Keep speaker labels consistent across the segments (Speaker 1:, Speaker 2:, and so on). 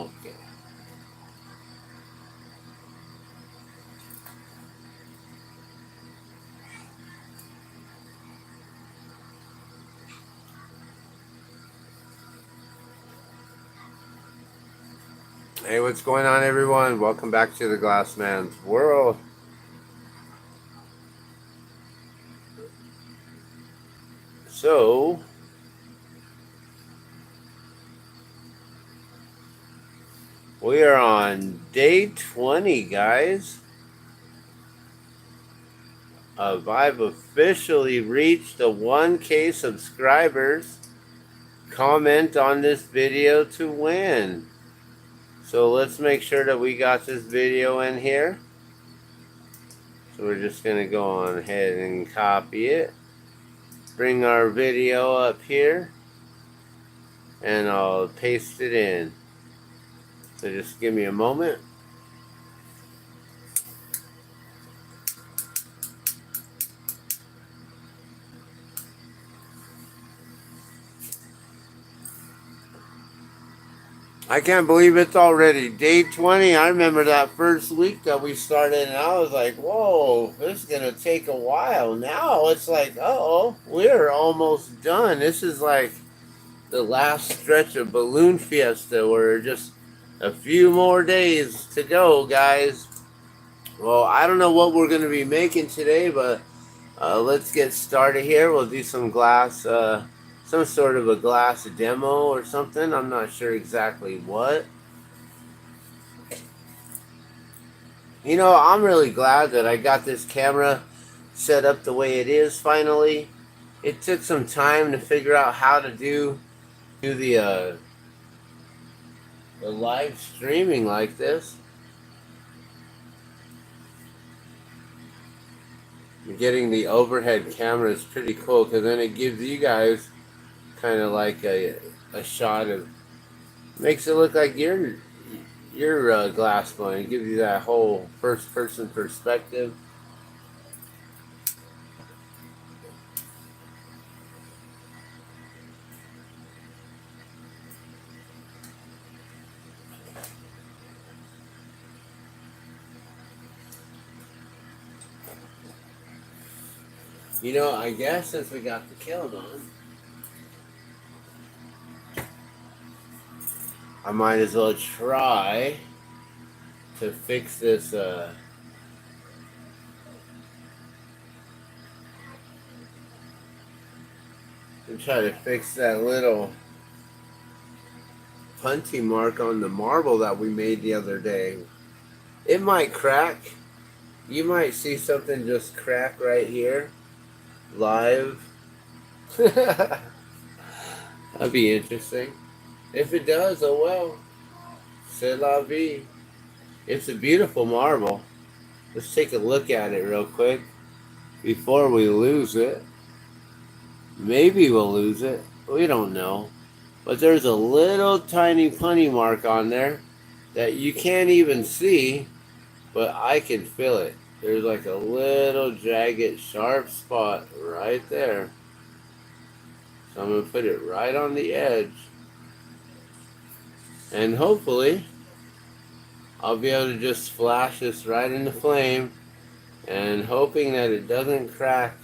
Speaker 1: Okay. Hey, what's going on, everyone? Welcome back to the Glassman's world. So, we are on day 20, guys. I've officially reached the 1K subscribers. Comment on this video to win. So let's make sure that we got this video in here. So we're just going to go on ahead and copy it. Bring our video up here. And I'll paste it in. So just give me a moment. I can't believe it's already day 20. I remember that first week that we started, and I was like, whoa, this is going to take a while. Now it's like, uh-oh, we're almost done. This is like the last stretch of Balloon Fiesta. We're just a few more days to go, guys. Well, I don't know what we're going to be making today, but let's get started here. We'll do some glass, some sort of a glass demo or something. I'm not sure exactly what. You know, I'm really glad that I got this camera set up the way it is finally. It took some time to figure out how to do the live streaming like this. Getting the overhead camera is pretty cool because then it gives you guys kind of like a shot of, makes it look like you're glass blowing. It gives you that whole first person perspective. You know, I guess since we got the kiln on, I might as well try to fix this to try to fix that little punty mark on the marble that we made the other day. It might crack. You might see something just crack right here live. That'd be interesting. If it does, oh well. C'est la vie. It's a beautiful marble. Let's take a look at it real quick before we lose it. Maybe we'll lose it. We don't know. But there's a little tiny punny mark on there that you can't even see, but I can feel it. There's like a little jagged, sharp spot right there. So I'm going to put it right on the edge. And hopefully, I'll be able to just flash this right in the flame, and hoping that it doesn't crack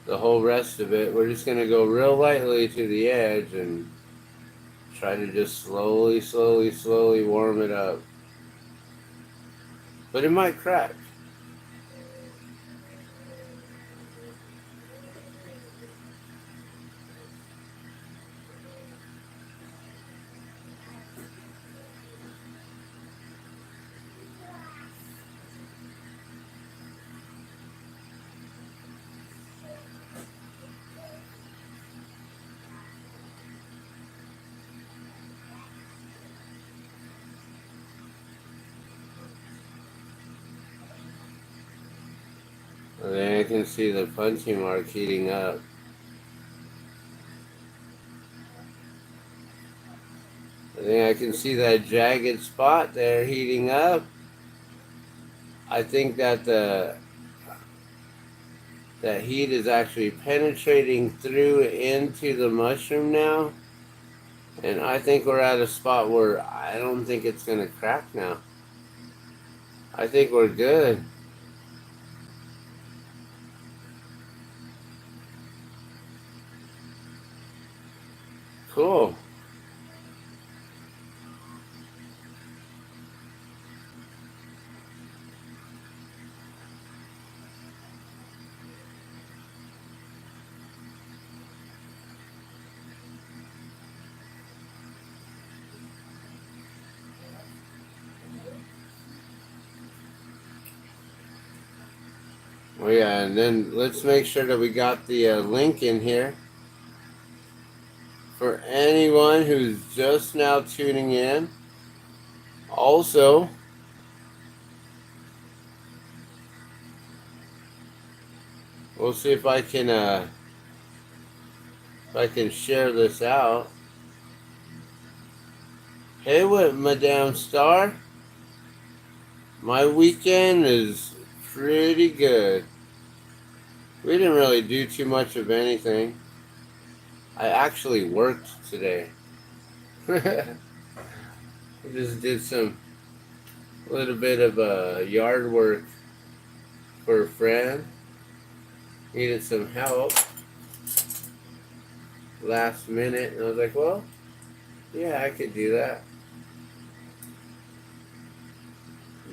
Speaker 1: the whole rest of it. We're just going to go real lightly to the edge and try to just slowly warm it up. But it might crack. And then I can see the punchy mark heating up. I think I can see that jagged spot there heating up. I think that that heat is actually penetrating through into the mushroom now. And I think we're at a spot where I don't think it's going to crack now. I think we're good. Cool. Oh yeah, and then let's make sure that we got the link in here for anyone who's just now tuning in. Also, we'll see if I can share this out. Hey, what, Madame Star? My weekend is pretty good. We didn't really do too much of anything. I actually worked today. I just did some little bit of yard work for a friend. Needed some help last minute, and I was like, well, yeah, I could do that.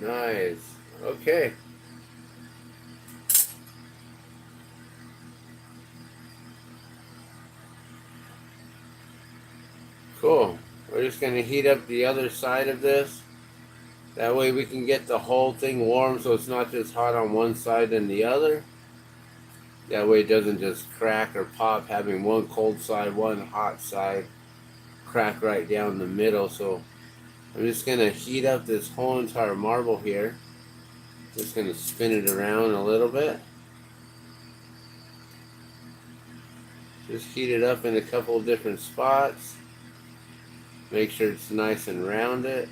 Speaker 1: Nice. Okay. Cool. We're just going to heat up the other side of this. That way we can get the whole thing warm so it's not just hot on one side and the other. That way it doesn't just crack or pop, having one cold side, one hot side, crack right down the middle. So I'm just going to heat up this whole entire marble here. Just going to spin it around a little bit. Just heat it up in a couple of different spots. Make sure it's nice and rounded.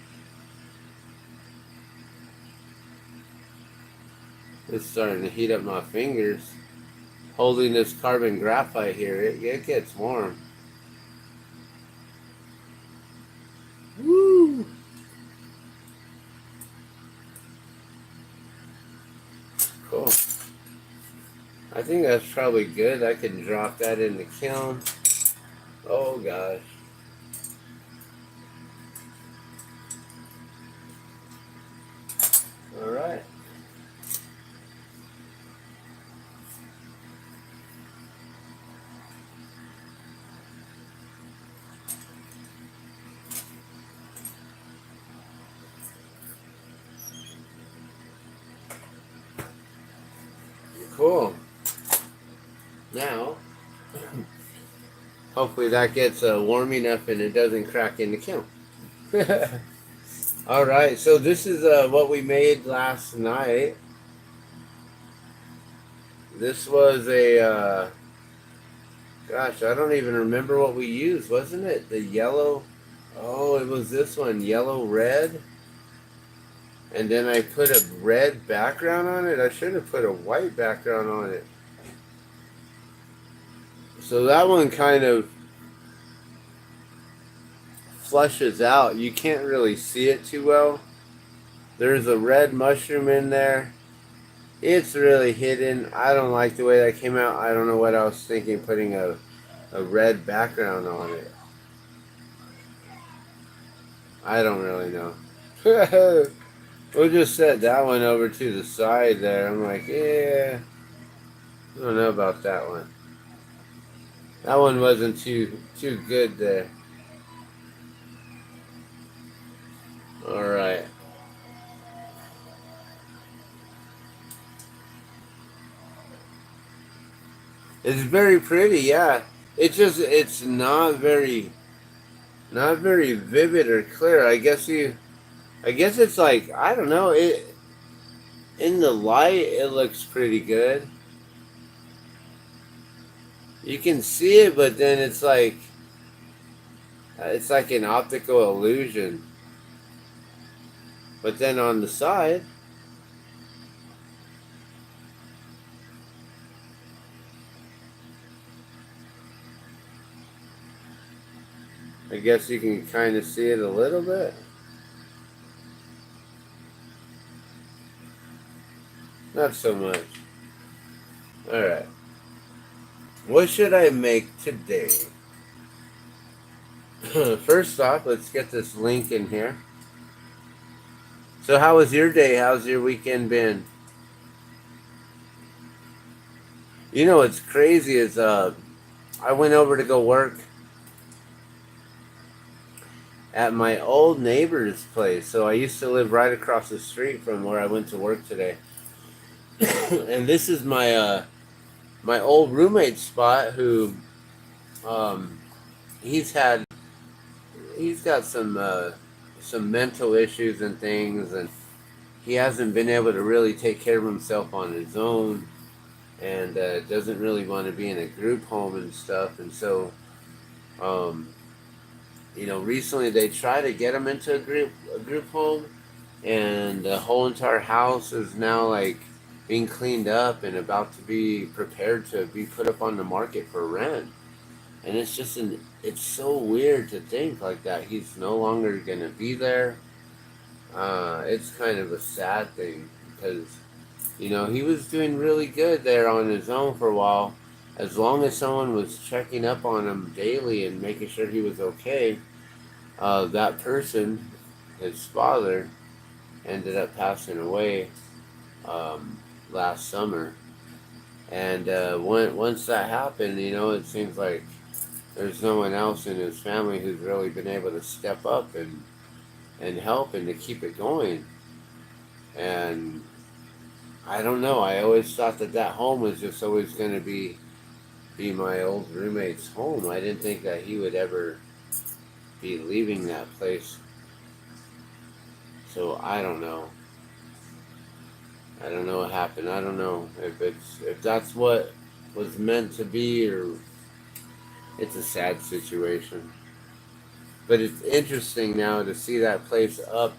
Speaker 1: It's starting to heat up my fingers. Holding this carbon graphite here, it gets warm. Woo! Cool. I think that's probably good. I can drop that in the kiln. Oh gosh. Alright. Cool. Now, hopefully that gets warm enough and it doesn't crack in the kiln. Alright, so this is what we made last night. This was a, gosh, I don't even remember what we used, wasn't it? The yellow, oh, it was this one, yellow red. And then I put a red background on it. I should have put a white background on it. So that one kind of flushes out. You can't really see it too well. There's a red mushroom in there. It's really hidden. I don't like the way that came out. I don't know what I was thinking putting a red background on it. I don't really know. We'll just set that one over to the side there. I'm like, yeah, I don't know about that one. That one wasn't too good there. Alright. It's very pretty, yeah. It's not very vivid or clear. I guess it's like, I don't know, in the light it looks pretty good. You can see it, but then it's like an optical illusion. But then on the side, I guess you can kind of see it a little bit. Not so much. Alright. What should I make today? First off, let's get this link in here. So how was your day? How's your weekend been? You know what's crazy is I went over to go work at my old neighbor's place. So I used to live right across the street from where I went to work today. And this is my old roommate spot who um, he's got some mental issues and things, and he hasn't been able to really take care of himself on his own, and doesn't really want to be in a group home and stuff. And so um, recently they tried to get him into a group home, and the whole entire house is now like being cleaned up and about to be prepared to be put up on the market for rent. And it's so weird to think like that. He's no longer gonna be there. It's kind of a sad thing because he was doing really good there on his own for a while. As long as someone was checking up on him daily and making sure he was okay, that person, his father, ended up passing away last summer. And once that happened, it seems like there's no one else in his family who's really been able to step up and help and to keep it going. And I don't know. I always thought that home was just always going to be my old roommate's home. I didn't think that he would ever be leaving that place. So I don't know. I don't know what happened. I don't know if that's what was meant to be, or it's a sad situation. But it's interesting now to see that place up,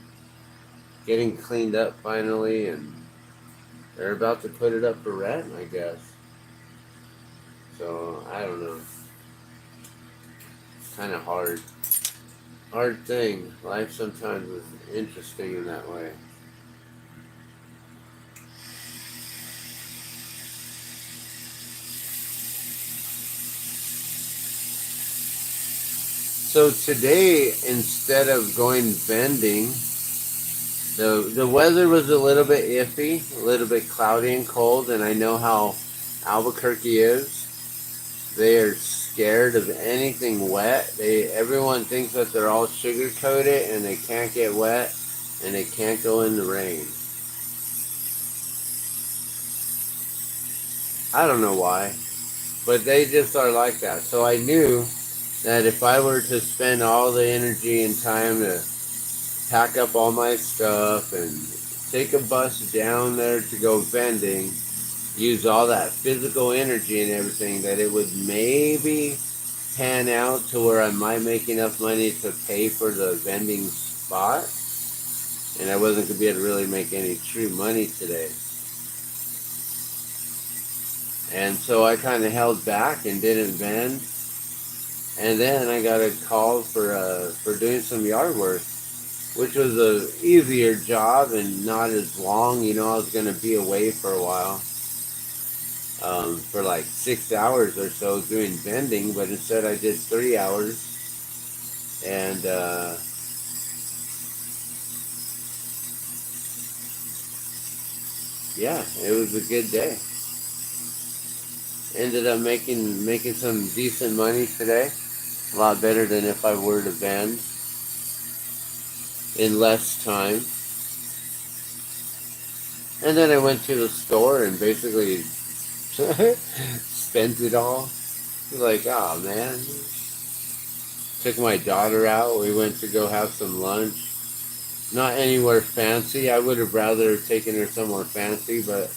Speaker 1: getting cleaned up finally, and they're about to put it up for rent, I guess. So I don't know. It's kind of hard. Hard thing. Life sometimes is interesting in that way. So today, instead of going vending, the weather was a little bit iffy, a little bit cloudy and cold, and I know how Albuquerque is. They are scared of anything wet. Everyone thinks that they're all sugar coated and they can't get wet and they can't go in the rain. I don't know why, but they just are like that. So I knew that if I were to spend all the energy and time to pack up all my stuff and take a bus down there to go vending, use all that physical energy and everything, that it would maybe pan out to where I might make enough money to pay for the vending spot, and I wasn't going to be able to really make any true money today. And so I kind of held back and didn't vend. And then I got a call for doing some yard work, which was a easier job and not as long. I was going to be away for a while, for like 6 hours or so doing vending, but instead I did 3 hours. And yeah, it was a good day. Ended up making some decent money today. A lot better than if I were to vend in less time. And then I went to the store and basically spent it all. Like, oh man. Took my daughter out. We went to go have some lunch. Not anywhere fancy. I would have rather taken her somewhere fancy, but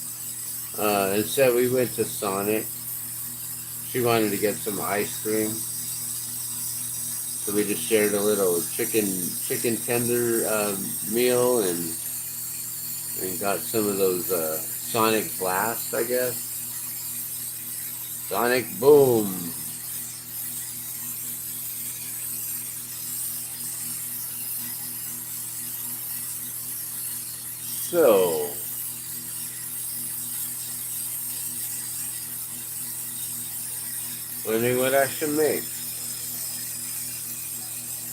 Speaker 1: instead we went to Sonic. She wanted to get some ice cream. So we just shared a little chicken tender meal and got some of those Sonic Blast, I guess. Sonic Boom. So, wondering what I should make.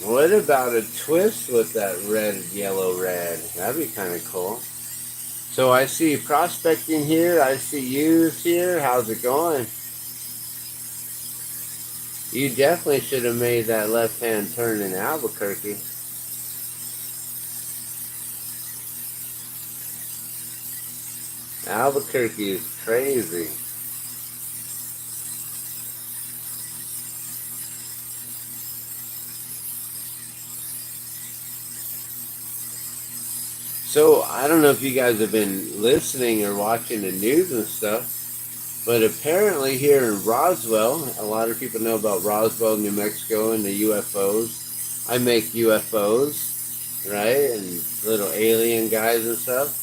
Speaker 1: What about a twist with that red, yellow, red? That'd be kind of cool. So I see prospecting here. I see yous here. How's it going? You definitely should have made that left-hand turn in Albuquerque. Albuquerque is crazy. So I don't know if you guys have been listening or watching the news and stuff, but apparently here in Roswell, a lot of people know about Roswell, New Mexico, and the UFOs. I make UFOs, right, and little alien guys and stuff.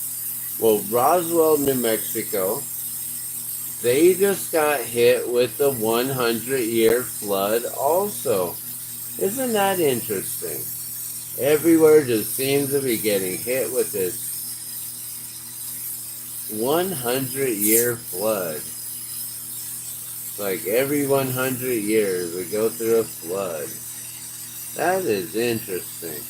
Speaker 1: Well, Roswell, New Mexico, they just got hit with the 100-year flood also. Isn't that interesting? Everywhere just seems to be getting hit with this 100-year flood. It's like every 100 years we go through a flood. That is interesting.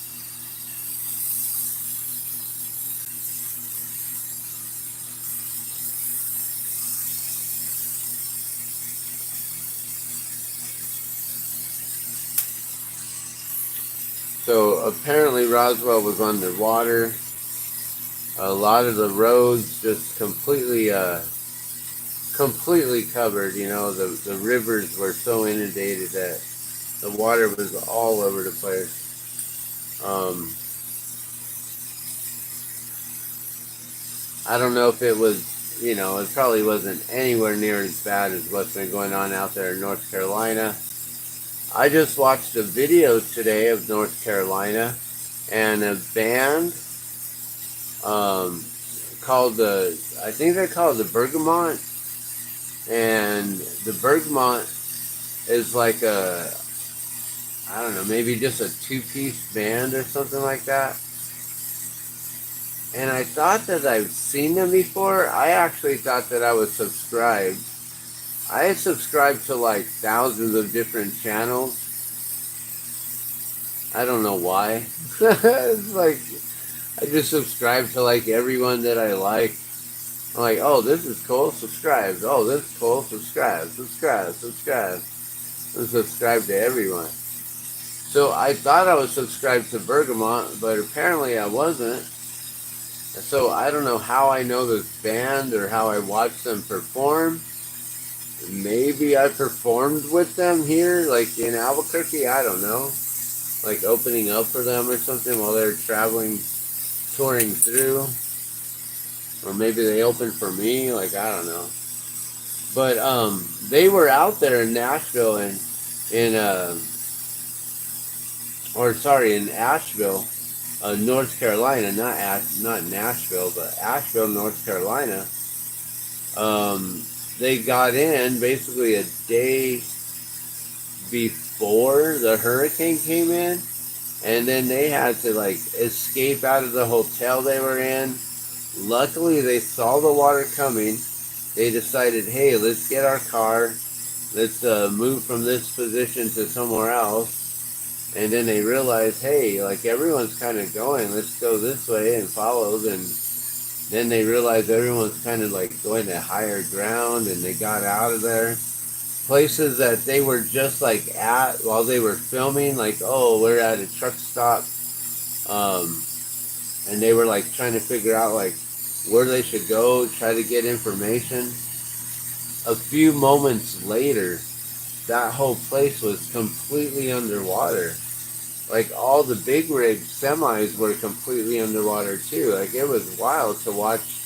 Speaker 1: So apparently Roswell was underwater. A lot of the roads just completely covered. You know, the rivers were so inundated that the water was all over the place. I don't know if it was, you know, it probably wasn't anywhere near as bad as what's been going on out there in North Carolina. I just watched a video today of North Carolina, and a band called I think they're called the Bergamot, and the Bergamot is like I don't know, maybe just a two-piece band or something like that. And I thought that I've seen them before. I actually thought that I was subscribed. I subscribed to like thousands of different channels. I don't know why. It's like I just subscribe to like everyone that I like. I'm like, oh, this is cool, subscribe. Oh, this is cool, subscribe, subscribe, subscribe. And subscribe to everyone. So I thought I was subscribed to Bergamot, but apparently I wasn't. So I don't know how I know this band or how I watched them perform. Maybe I performed with them here, like in Albuquerque, I don't know. Like opening up for them or something while they're traveling, touring through. Or maybe they opened for me, like I don't know. But they were out there in Nashville and in Asheville, North Carolina, not Nashville, but Asheville, North Carolina. They got in basically a day before the hurricane came in, and then they had to like escape out of the hotel they were in. Luckily, they saw the water coming. They decided, hey, let's get our car, let's move from this position to somewhere else. And then they realized, hey, like everyone's kind of going, let's go this way, and followed. And then they realized everyone's kind of like going to higher ground, and they got out of there. Places that they were just like at while they were filming, like, oh, we're at a truck stop. And they were like trying to figure out like where they should go, try to get information. A few moments later, that whole place was completely underwater. Like all the big rig semis were completely underwater too. Like it was wild to watch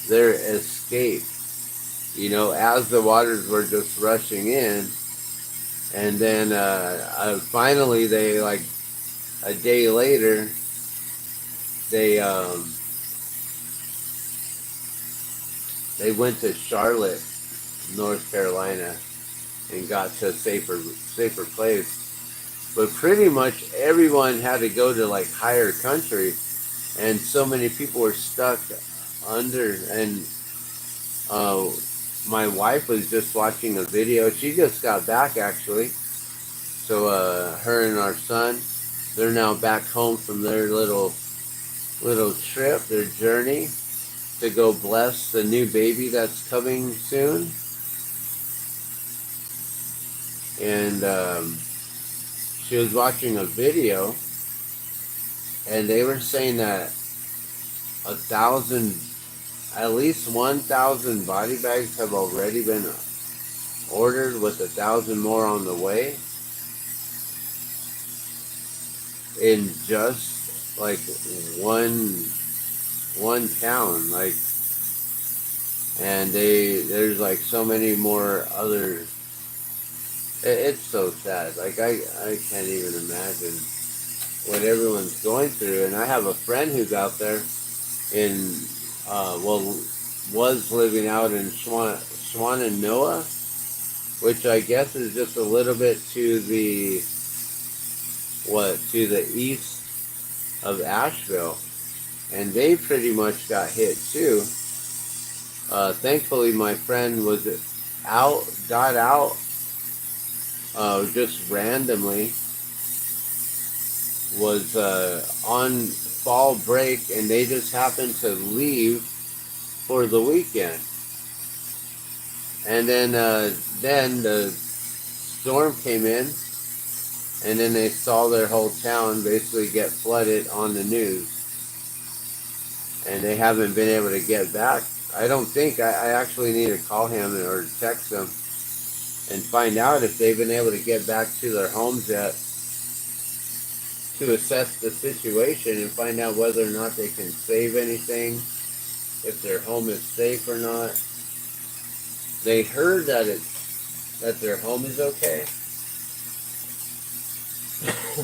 Speaker 1: their escape, you know, as the waters were just rushing in. And then finally they, like a day later, they went to Charlotte, North Carolina, and got to a safer place. But pretty much everyone had to go to like higher country and so many people were stuck under. And my wife was just watching a video. She just got back actually. So her and our son, they're now back home from their little trip, their journey to go bless the new baby that's coming soon. And she was watching a video, and they were saying that 1,000, at least 1,000 body bags have already been ordered, with 1,000 more on the way, in just like one town. Like, and there's like so many more other. It's so sad. Like, I can't even imagine what everyone's going through. And I have a friend who's out there in, was living out in Swananoa, which I guess is just a little bit to the east of Asheville, and they pretty much got hit too. Thankfully, my friend got out just randomly, was on fall break, and they just happened to leave for the weekend. And then the storm came in, and then they saw their whole town basically get flooded on the news. And they haven't been able to get back. I don't think, I actually need to call him or text him and find out if they've been able to get back to their homes yet, to assess the situation and find out whether or not they can save anything, if their home is safe or not. They heard that their home is okay.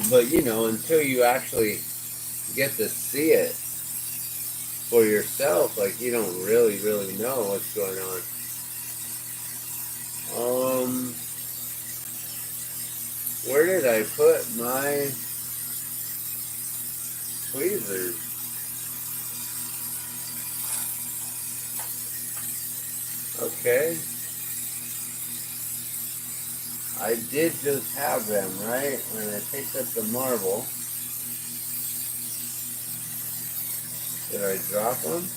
Speaker 1: But until you actually get to see it for yourself, like, you don't really know what's going on. Where did I put my tweezers? Okay. I did just have them, right? When I picked up the marble. Did I drop them?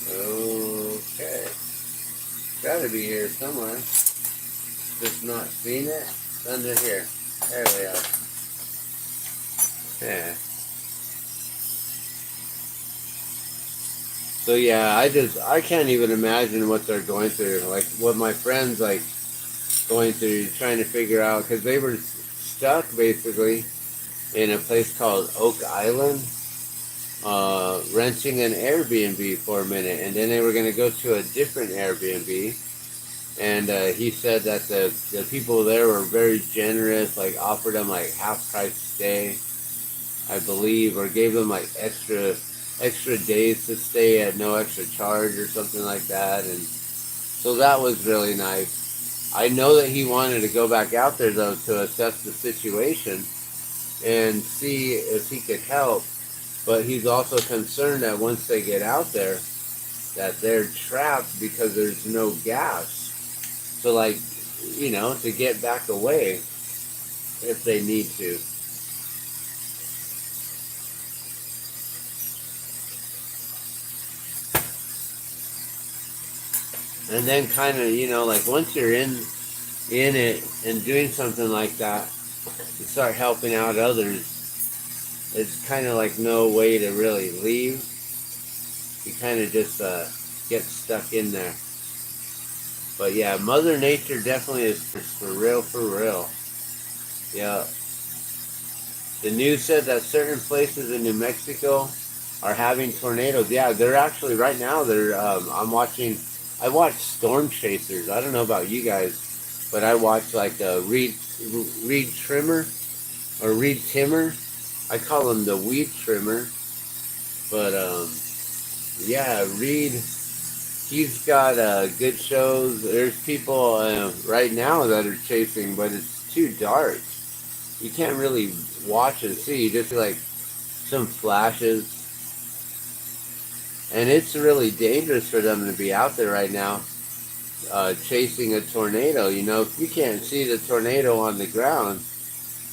Speaker 1: Okay. Gotta be here somewhere. Just not seen it. It's under here. There we are. Yeah. So yeah, I can't even imagine what they're going through. Like, what my friends like going through, trying to figure out, because they were stuck basically in a place called Oak Island, renting an Airbnb for a minute, and then they were going to go to a different Airbnb, and he said that the people there were very generous, like offered them like half price stay, I believe, or gave them like extra days to stay at no extra charge or something like that. And so that was really nice. I know that he wanted to go back out there though to assess the situation and see if he could help, but he's also concerned that once they get out there that they're trapped because there's no gas. So, like, to get back away if they need to. And then kind of, like, once you're in it and doing something like that, you start helping out others. It's kind of like no way to really leave. You kind of just get stuck in there. But yeah, Mother Nature definitely is for real. Yeah. The news said that certain places in New Mexico are having tornadoes. Yeah, they're actually, right now, I watch Storm Chasers. I don't know about you guys, but I watch like Reed Trimmer, or Reed Timmer. I call him the Weed Trimmer. But yeah, Reed He's got good shows. There's people right now that are chasing, but it's too dark. You can't really watch and see. You just see like some flashes, and it's really dangerous for them to be out there right now chasing a tornado. You know, if you can't see the tornado on the ground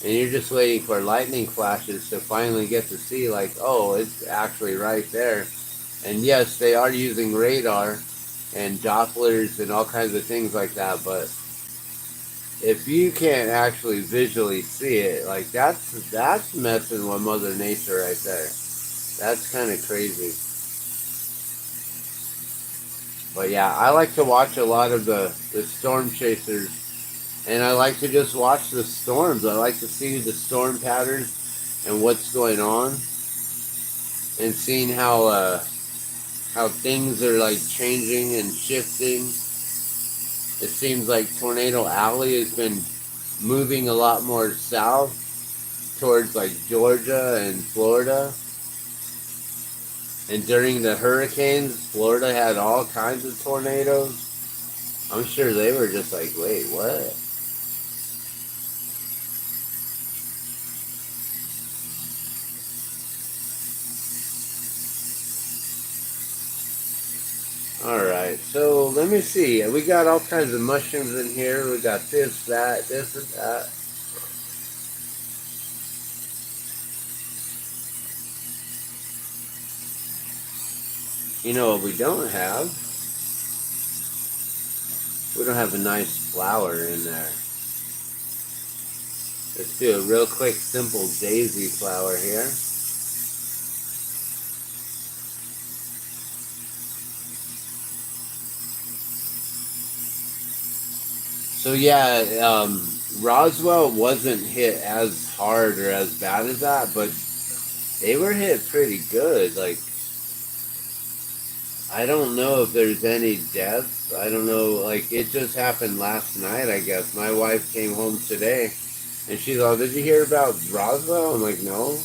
Speaker 1: and you're just waiting for lightning flashes to finally get to see, like, oh, it's actually right there. And yes, they are using radar and Dopplers and all kinds of things like that, but if you can't actually visually see it, like that's messing with Mother Nature right there. That's kind of crazy. But yeah, I like to watch a lot of the storm chasers, and I like to just watch the storms. I like to see the storm patterns and what's going on, and seeing how things are like changing and shifting. It seems like Tornado Alley has been moving a lot more south towards like Georgia and Florida. And during the hurricanes, Florida had all kinds of tornadoes. I'm sure they were just like, wait, what? Alright, so let me see. We got all kinds of mushrooms in here. We got this, that, this, and that. You know what we don't have? We don't have a nice flower in there. Let's do a real quick, simple daisy flower here. So yeah, Roswell wasn't hit as hard or as bad as that, but they were hit pretty good. Like, I don't know if there's any deaths. I don't know. Like, it just happened last night, I guess. My wife came home today, and she's like, "Did you hear about Roswell?" I'm like, "No."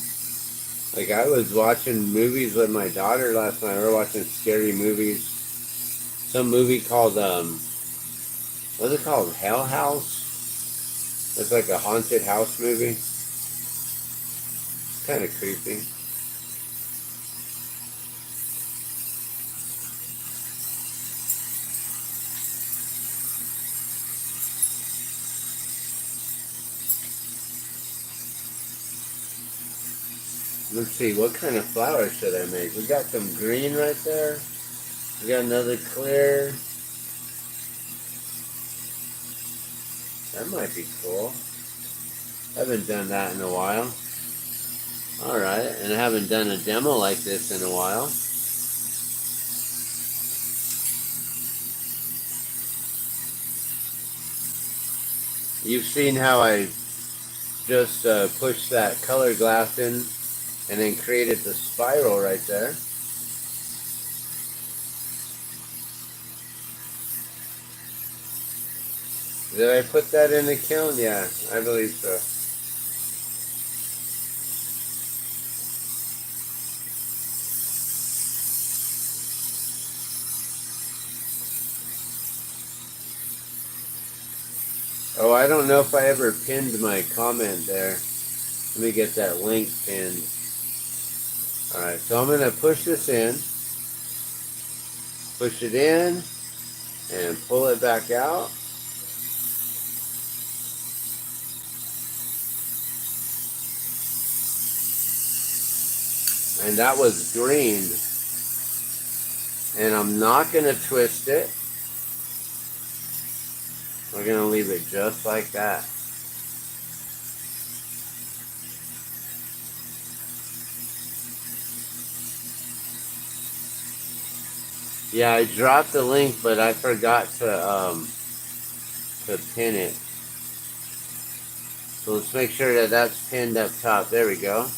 Speaker 1: Like, I was watching movies with my daughter last night. We were watching scary movies. Some movie called what's it called? Hell House. It's like a haunted house movie. Kind of creepy. Let's see, what kind of flower should I make? We got some green right there. We got another clear. That might be cool. I haven't done that in a while. Alright, and I haven't done a demo like this in a while. You've seen how I just pushed that color glass in and then created the spiral right there. Did I put that in the kiln? Yeah, I believe so. Oh, I don't know if I ever pinned my comment there. Let me get that link pinned. Alright, so I'm going to push this in. Push it in. And pull it back out. And that was greened. And I'm not going to twist it. We're going to leave it just like that. Yeah, I dropped the link, but I forgot to pin it. So let's make sure that that's pinned up top. There we go.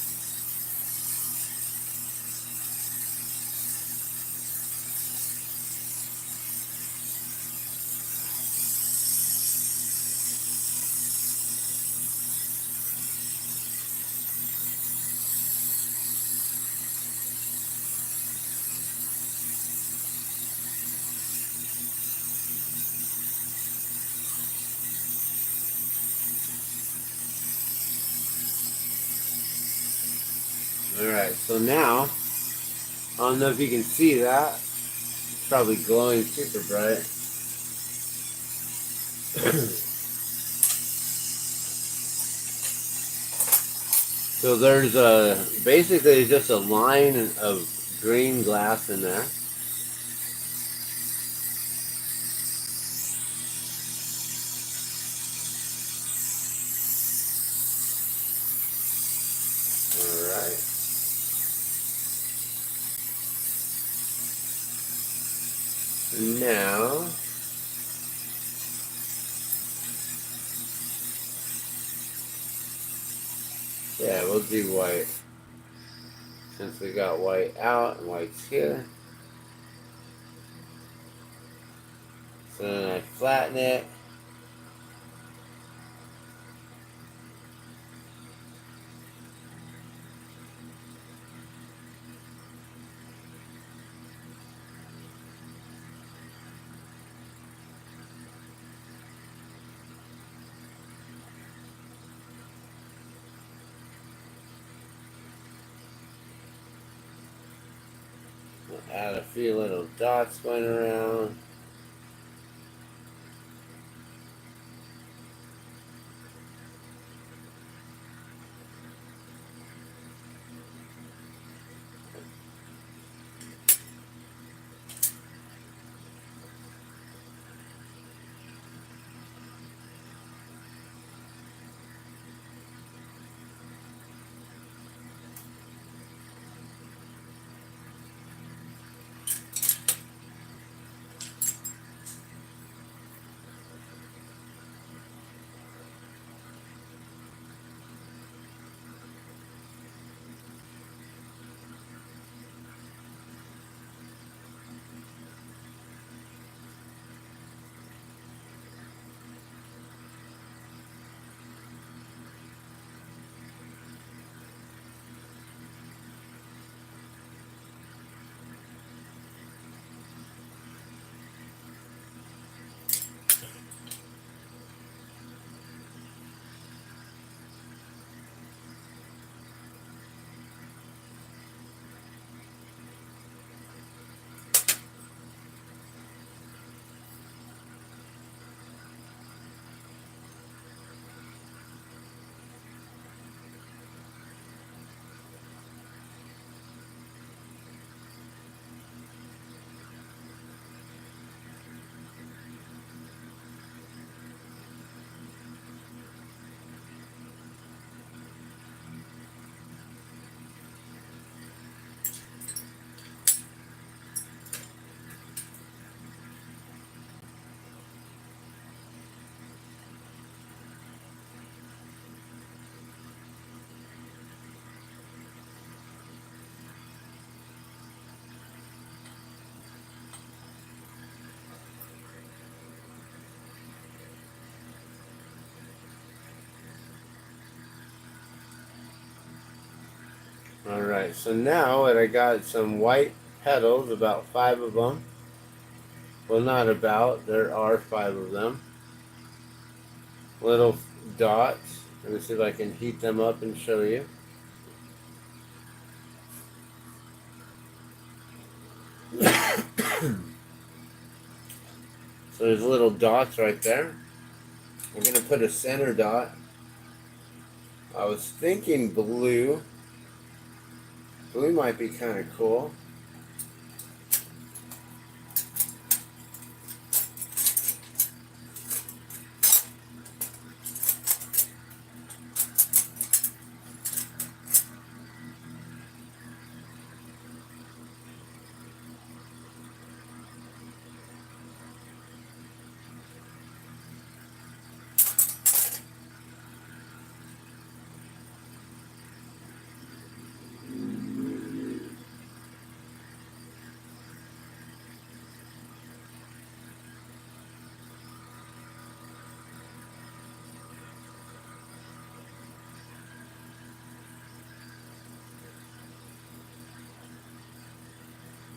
Speaker 1: Alright, so now, I don't know if you can see that. It's probably glowing super bright. So there's basically just a line of green glass in there. Alright. Now, yeah, we'll do white. Since we got white out and white's here. So then I flatten it. We'll add a few little dots going around. Alright, so now that I got some white petals, about 5 of them. Well, not about, there are 5 of them. Little dots. Let me see if I can heat them up and show you. So there's little dots right there. We're going to put a center dot. I was thinking blue. Blue might be kind of cool.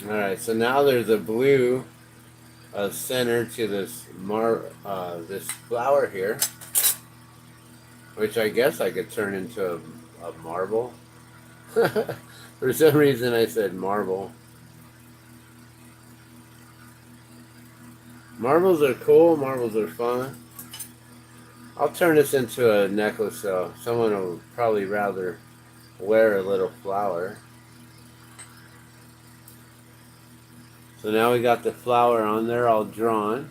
Speaker 1: Alright, so now there's a blue center to this this flower here, which I guess I could turn into a marble. For some reason I said marble. Marbles are cool, marbles are fun. I'll turn this into a necklace though. Someone will probably rather wear a little flower. So now we got the flower on there all drawn.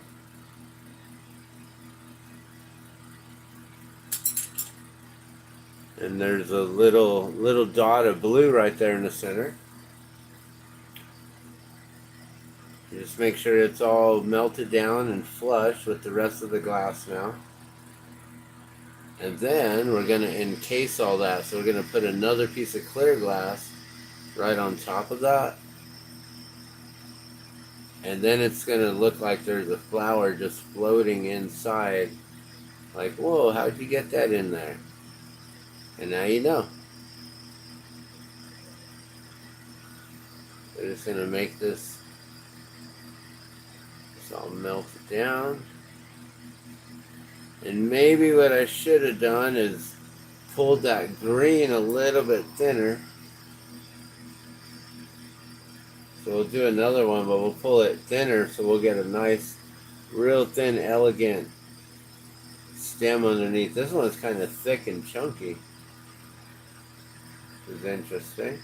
Speaker 1: And there's a little dot of blue right there in the center. Just make sure it's all melted down and flush with the rest of the glass now. And then we're going to encase all that. So we're going to put another piece of clear glass right on top of that. And then it's going to look like there's a flower just floating inside. Like, whoa, how'd you get that in there? And now you know. We're just going to make this all melted down. And maybe what I should have done is pulled that green a little bit thinner. So we'll do another one, but we'll pull it thinner so we'll get a nice, real thin, elegant stem underneath. This one's kind of thick and chunky. Which is interesting.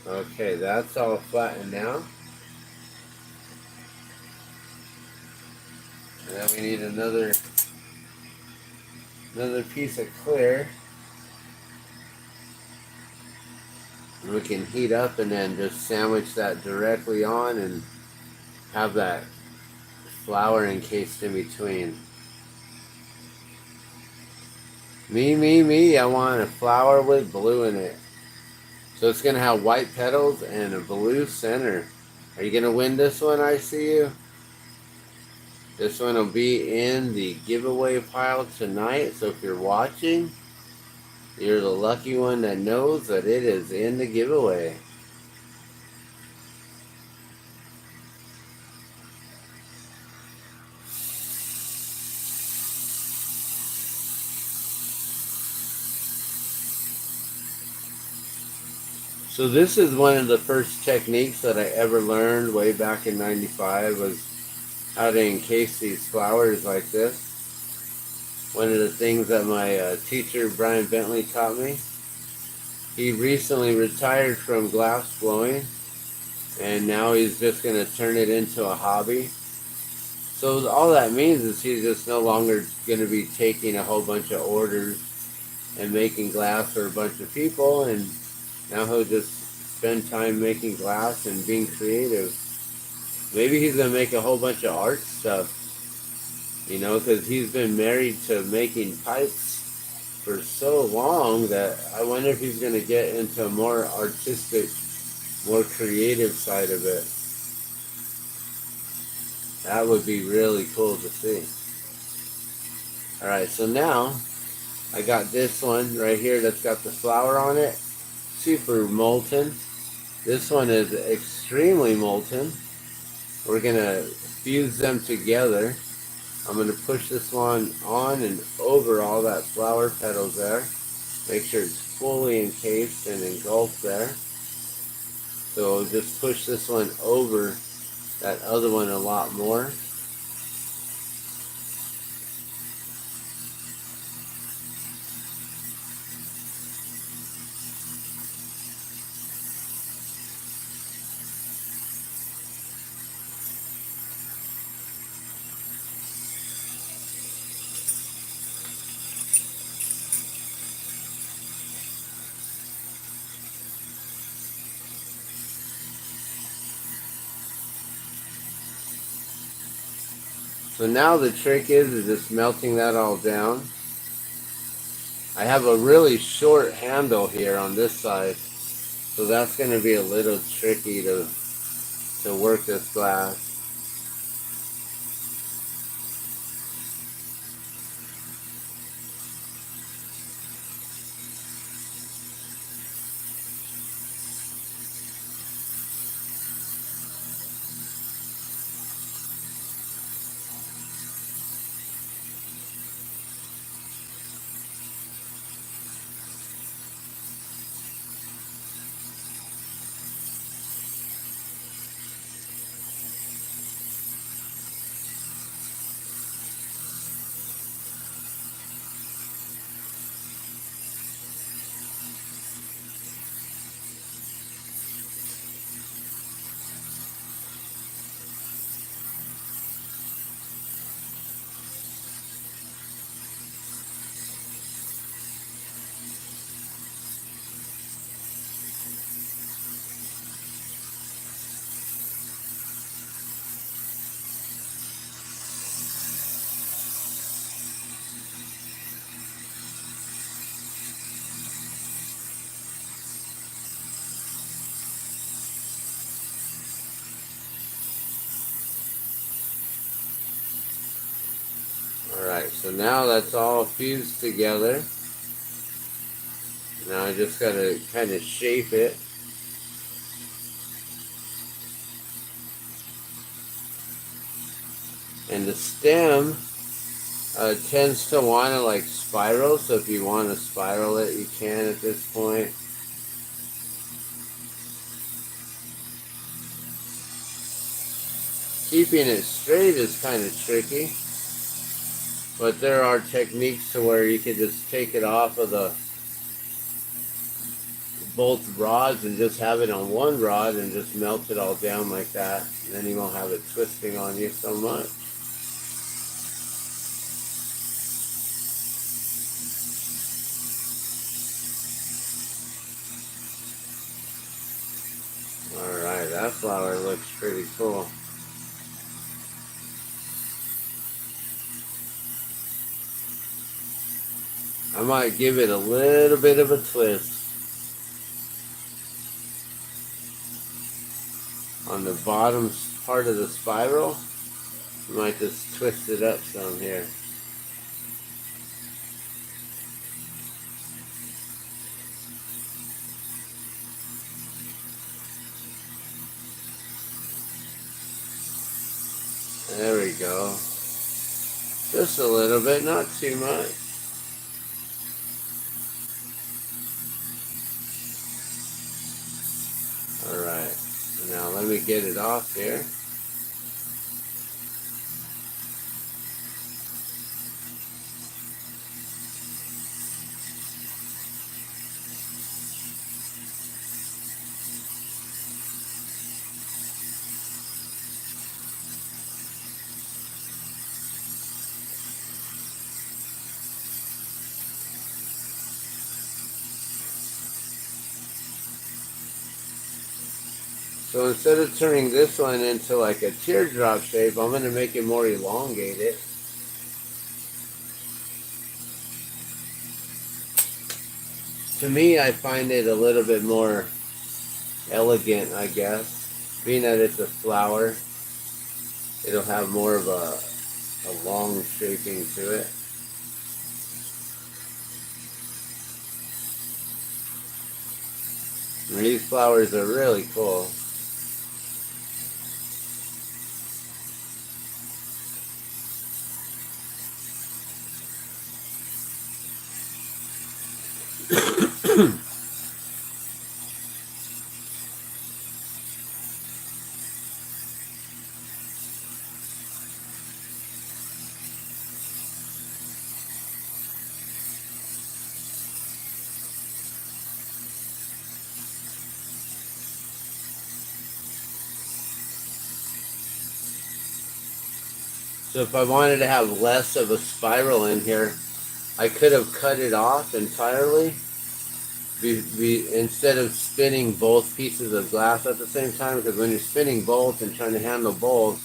Speaker 1: Okay, that's all flattened now. And then we need another piece of clear. And we can heat up and then just sandwich that directly on and have that flower encased in between. Me, I want a flower with blue in it. So it's going to have white petals and a blue center. Are you going to win this one, I see you? This one will be in the giveaway pile tonight. So if you're watching, you're the lucky one that knows that it is in the giveaway. So this is one of the first techniques that I ever learned way back in '95 was how to encase these flowers like this. One of the things that my teacher Brian Bentley taught me. He recently retired from glass blowing and now he's just going to turn it into a hobby. So all that means is he's just no longer going to be taking a whole bunch of orders and making glass for a bunch of people, and now he'll just spend time making glass and being creative. Maybe he's going to make a whole bunch of art stuff, you know, because he's been married to making pipes for so long that I wonder if he's going to get into a more artistic, more creative side of it. That would be really cool to see. Alright, so now I got this one right here that's got the flower on it. Super molten. This one is extremely molten. We're going to fuse them together. I'm going to push this one on and over all that flower petals there. Make sure it's fully encased and engulfed there. So just push this one over that other one a lot more. So now the trick is just melting that all down. I have a really short handle here on this side, so that's going to be a little tricky to work this glass. So now that's all fused together. Now I just gotta kind of shape it. And the stem tends to want to like spiral, so if you want to spiral it, you can at this point. Keeping it straight is kind of tricky, but there are techniques to where you can just take it off of the both rods and just have it on one rod and just melt it all down like that. And then you won't have it twisting on you so much. Alright, that flower looks pretty cool. I might give it a little bit of a twist on the bottom part of the spiral. I might just twist it up some here. There we go. Just a little bit, not too much. Alright, so now let me get it off here. So instead of turning this one into like a teardrop shape, I'm going to make it more elongated. To me, I find it a little bit more elegant, I guess. Being that it's a flower, it'll have more of a long shaping to it. And these flowers are really cool. So if I wanted to have less of a spiral in here, I could have cut it off entirely. Instead of spinning both pieces of glass at the same time, because when you're spinning both and trying to handle both,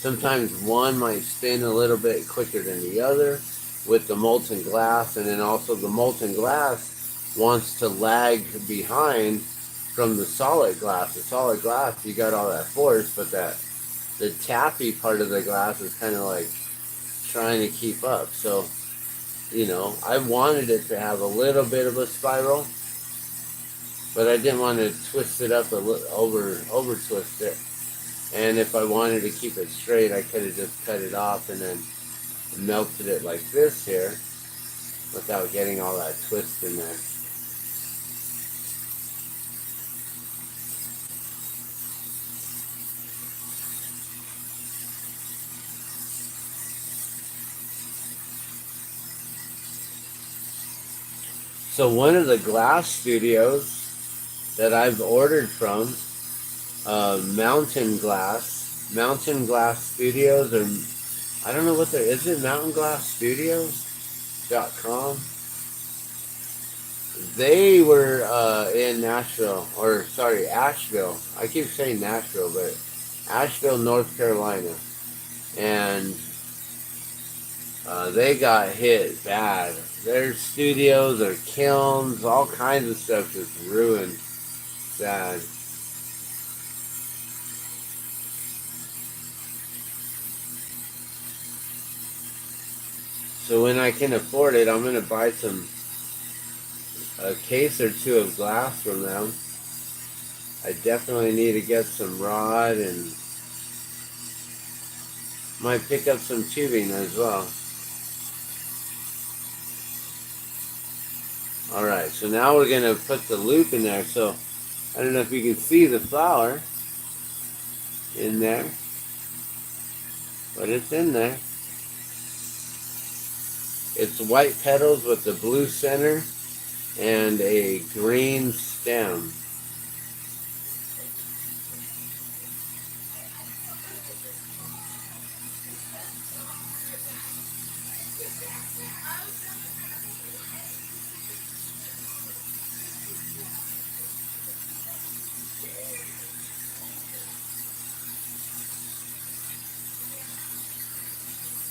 Speaker 1: sometimes one might spin a little bit quicker than the other with the molten glass, and then also the molten glass wants to lag behind from the solid glass. The solid glass, you got all that force, but the taffy part of the glass is kind of like trying to keep up. So, you know, I wanted it to have a little bit of a spiral, but I didn't want to twist it up a little, over twist it. And if I wanted to keep it straight, I could have just cut it off and then melted it like this here without getting all that twist in there. So one of the glass studios that I've ordered from, Mountain Glass Studios, or I don't know what there is. It mountainglassstudios.com. They were in Asheville. I keep saying Nashville, but Asheville, North Carolina, and they got hit bad. Their studios, their kilns, all kinds of stuff just ruined. Sad. So So when I can afford it, I'm going to buy a case or two of glass from them. I definitely need to get some rod and might pick up some tubing as well. Alright, so now we're going to put the loop in there. So I don't know if you can see the flower in there, but it's in there. It's white petals with the blue center and a green stem.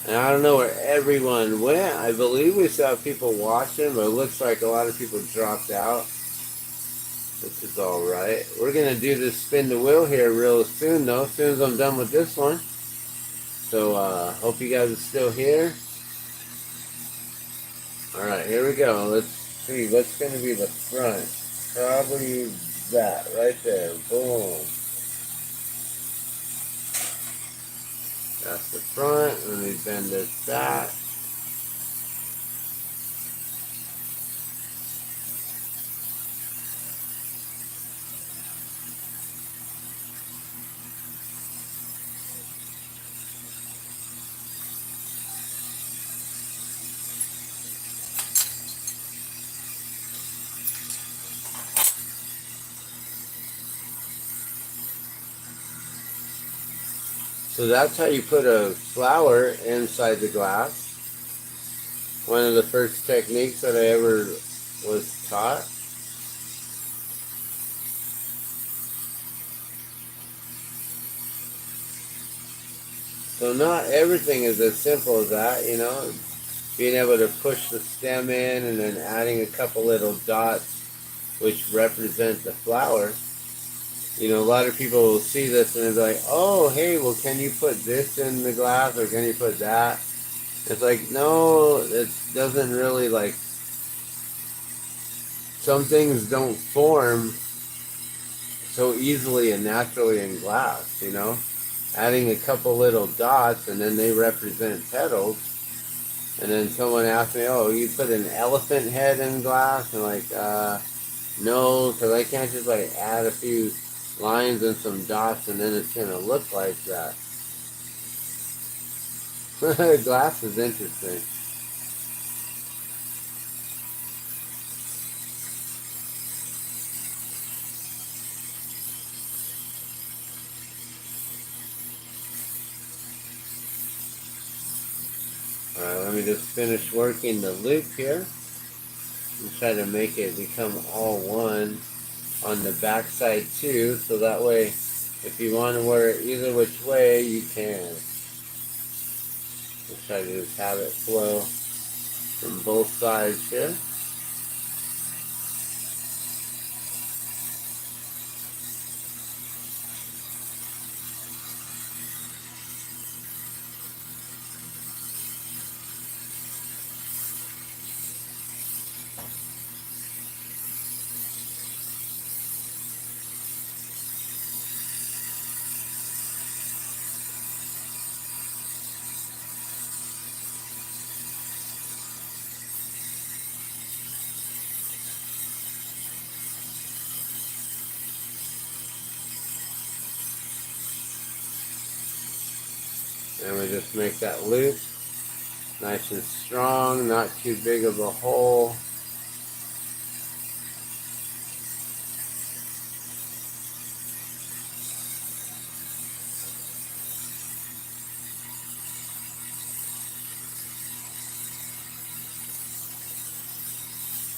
Speaker 1: And I don't know where everyone went. I believe we saw people watching, but it looks like a lot of people dropped out. This is alright. We're going to do this spin the wheel here real soon, though, as soon as I'm done with this one. So, hope you guys are still here. Alright, here we go. Let's see. What's going to be the front? Probably that right there. Boom. That's the front. Let me bend this back. So that's how you put a flower inside the glass. One of the first techniques that I ever was taught. So not everything is as simple as that, you know. Being able to push the stem in and then adding a couple little dots which represent the flower. You know, a lot of people will see this and they're like, oh, hey, well, can you put this in the glass or can you put that? It's like, no, it doesn't really, like, some things don't form so easily and naturally in glass, you know? Adding a couple little dots and then they represent petals. And then someone asked me, oh, you put an elephant head in glass? And like, no, because I can't just like add a few lines and some dots and then it's going to look like that. Glass is interesting. Alright, let me just finish working the loop here and try to make it become all one on the back side too, so that way if you want to wear it either which way you can. Just try to just have it flow from both sides here. And we just make that loop nice and strong, not too big of a hole.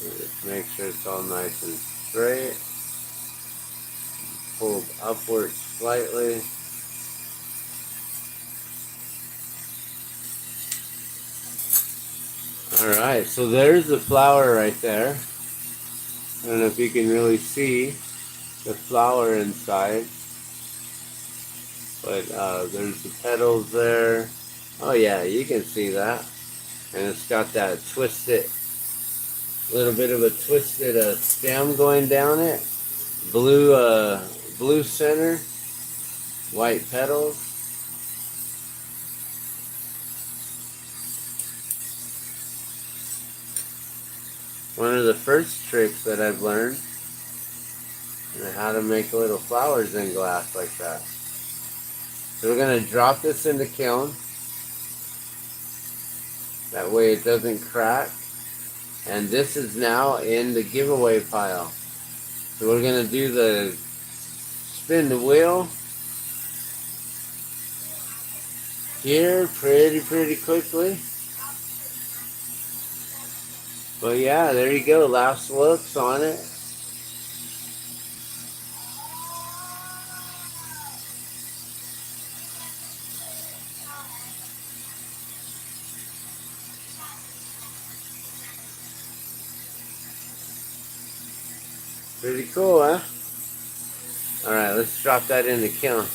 Speaker 1: And just make sure it's all nice and straight. Pulled upward slightly. Alright, so there's the flower right there. I don't know if you can really see the flower inside. But there's the petals there. Oh yeah, you can see that. And it's got that twisted, little bit of a twisted stem going down it. Blue center, white petals. One of the first tricks that I've learned is how to make little flowers in glass like that. So we're going to drop this in the kiln. That way it doesn't crack. And this is now in the giveaway pile. So we're going to do the spin the wheel here pretty quickly. But yeah, there you go. Last looks on it. Pretty cool, huh? Alright, let's drop that in the kiln.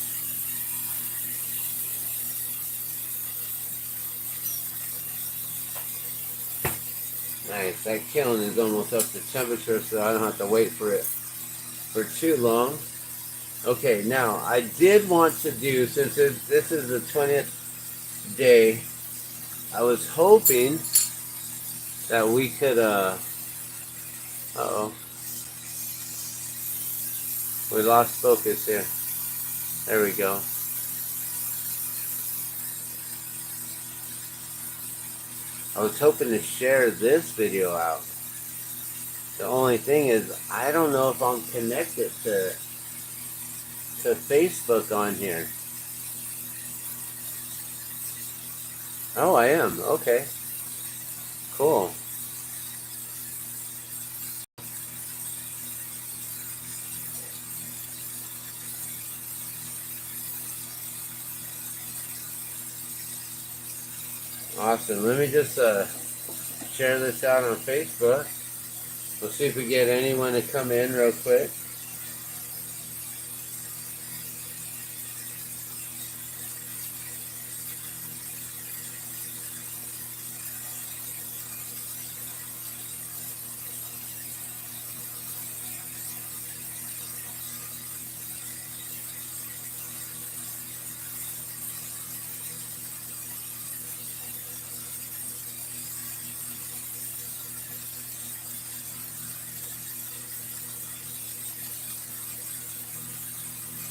Speaker 1: Nice, that kiln is almost up to temperature, so I don't have to wait for it for too long. Okay, now I did want to do, since this is the 20th day, I was hoping that we could, uh-oh, we lost focus here. There we go. I was hoping to share this video out. The only thing is, I don't know if I'm connected to Facebook on here. Oh, I am. Okay. Cool. Awesome. Let me just share this out on Facebook. We'll see if we get anyone to come in real quick.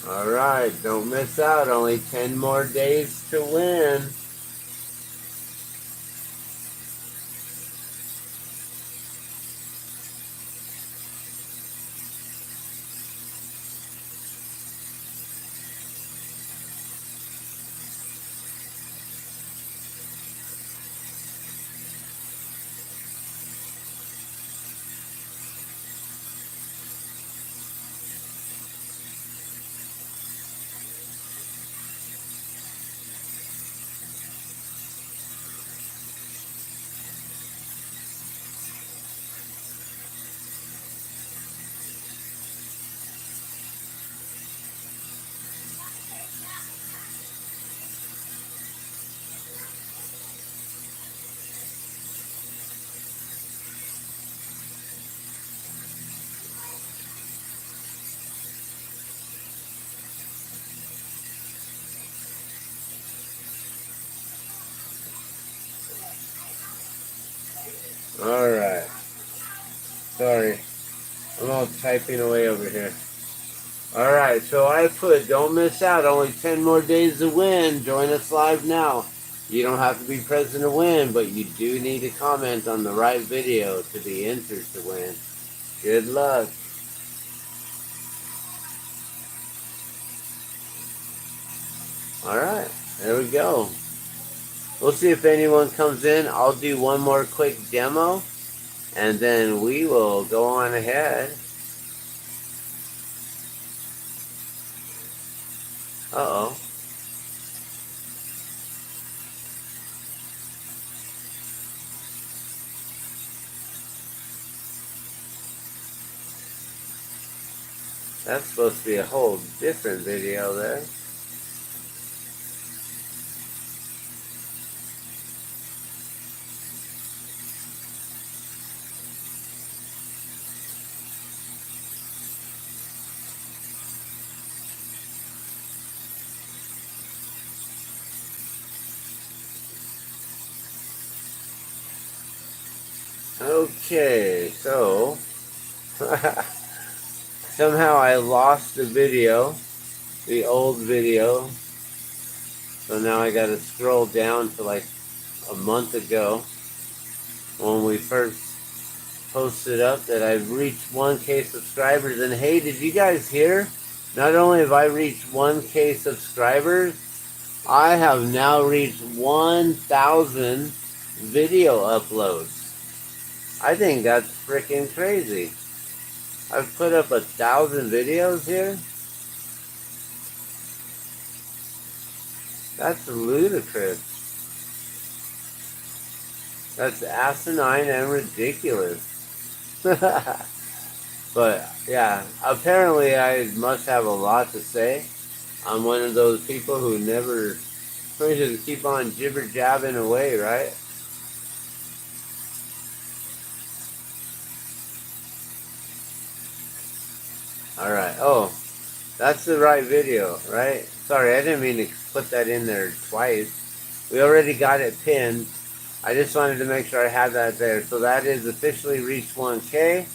Speaker 1: Alright, don't miss out. Only 10 more days to win. Alright. Sorry. I'm all typing away over here. Alright, so I put, don't miss out. Only 10 more days to win. Join us live now. You don't have to be present to win, but you do need to comment on the right video to be entered to win. Good luck. Alright, there we go. We'll see if anyone comes in. I'll do one more quick demo, and then we will go on ahead. Uh-oh. That's supposed to be a whole different video there. Okay, so somehow I lost the video, the old video. So now I gotta scroll down to like a month ago when we first posted up that I've reached 1K subscribers. And hey, did you guys hear? Not only have I reached 1K subscribers, I have now reached 1,000 video uploads. I think that's freaking crazy. I've put up 1,000 videos here. That's ludicrous. That's asinine and ridiculous. But yeah, apparently I must have a lot to say. I'm one of those people who never, we just keep on jibber jabbing away, right? Alright, oh, that's the right video, right? Sorry, I didn't mean to put that in there twice. We already got it pinned. I just wanted to make sure I had that there. So that is officially reached 1K.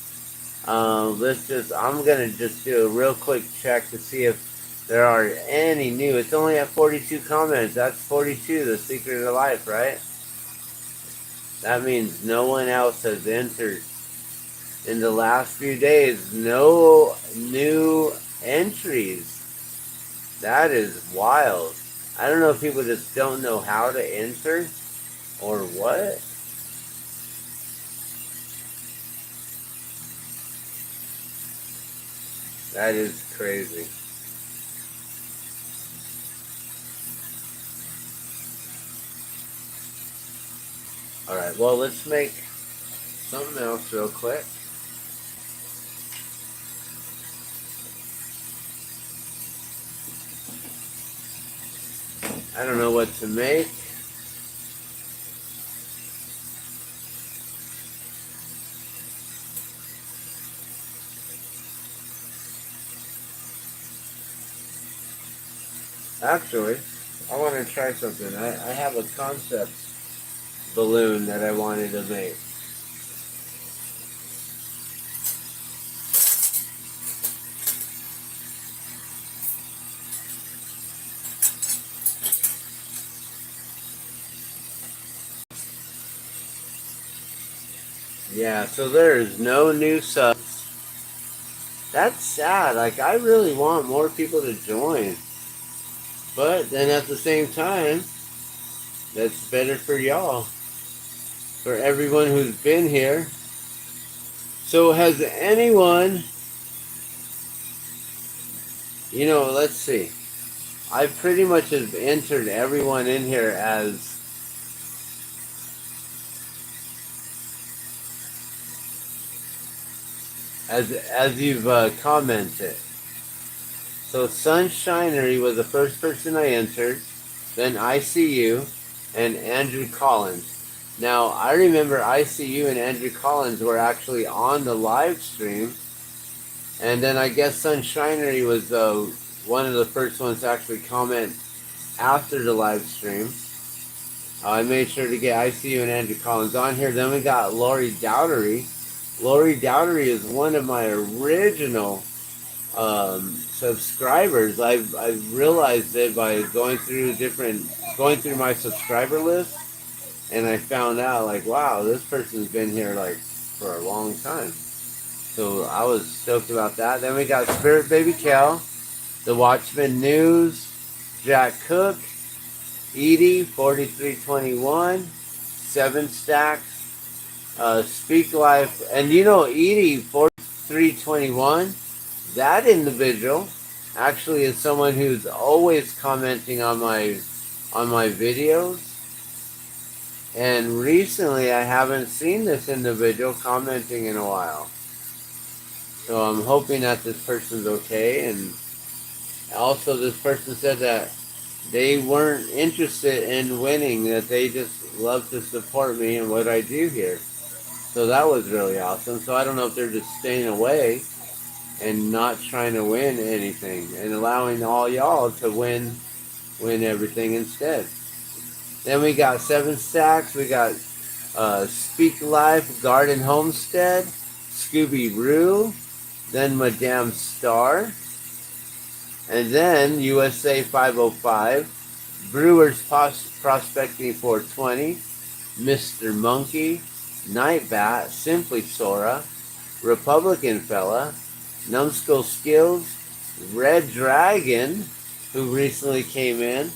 Speaker 1: I'm going to just do a real quick check to see if there are any new. It's only at 42 comments. That's 42, the secret of life, right? That means no one else has entered. In the last few days, no new entries. That is wild. I don't know if people just don't know how to enter or what. That is crazy. Alright, well, let's make something else real quick. I don't know what to make. Actually, I want to try something. I have a concept balloon that I wanted to make. Yeah, so there is no new subs. That's sad. Like, I really want more people to join. But then at the same time, that's better for y'all. For everyone who's been here. So has anyone, let's see. I pretty much have entered everyone in here as you've commented. So Sunshinery was the first person I entered, then ICU, and Andrew Collins. Now, I remember ICU and Andrew Collins were actually on the live stream, and then I guess Sunshinery was one of the first ones to actually comment after the live stream. I made sure to get ICU and Andrew Collins on here. Then we got Lori Dowdery. Lori Dowdery is one of my original subscribers. I've realized it by going through my subscriber list, and I found out, like, wow, this person's been here like for a long time. So I was stoked about that. Then we got Spirit Baby Cal, The Watchman News, Jack Cook, Edie 4321, 7 Stacks, Speak Life, and Edie 4321. That individual actually is someone who's always commenting on my videos. And recently I haven't seen this individual commenting in a while. So I'm hoping that this person's okay. And also this person said that they weren't interested in winning, that they just love to support me and what I do here. So that was really awesome. So I don't know if they're just staying away and not trying to win anything and allowing all y'all to win everything instead. Then we got 7 Stacks. We got Speak Life Garden Homestead, Scooby-Roo, then Madame Star, and then USA 505, Brewers Prospecting 420, Mr. Monkey, Night Bat, Simply Sora, Republican Fella, Numbskull Skills, Red Dragon, who recently came in,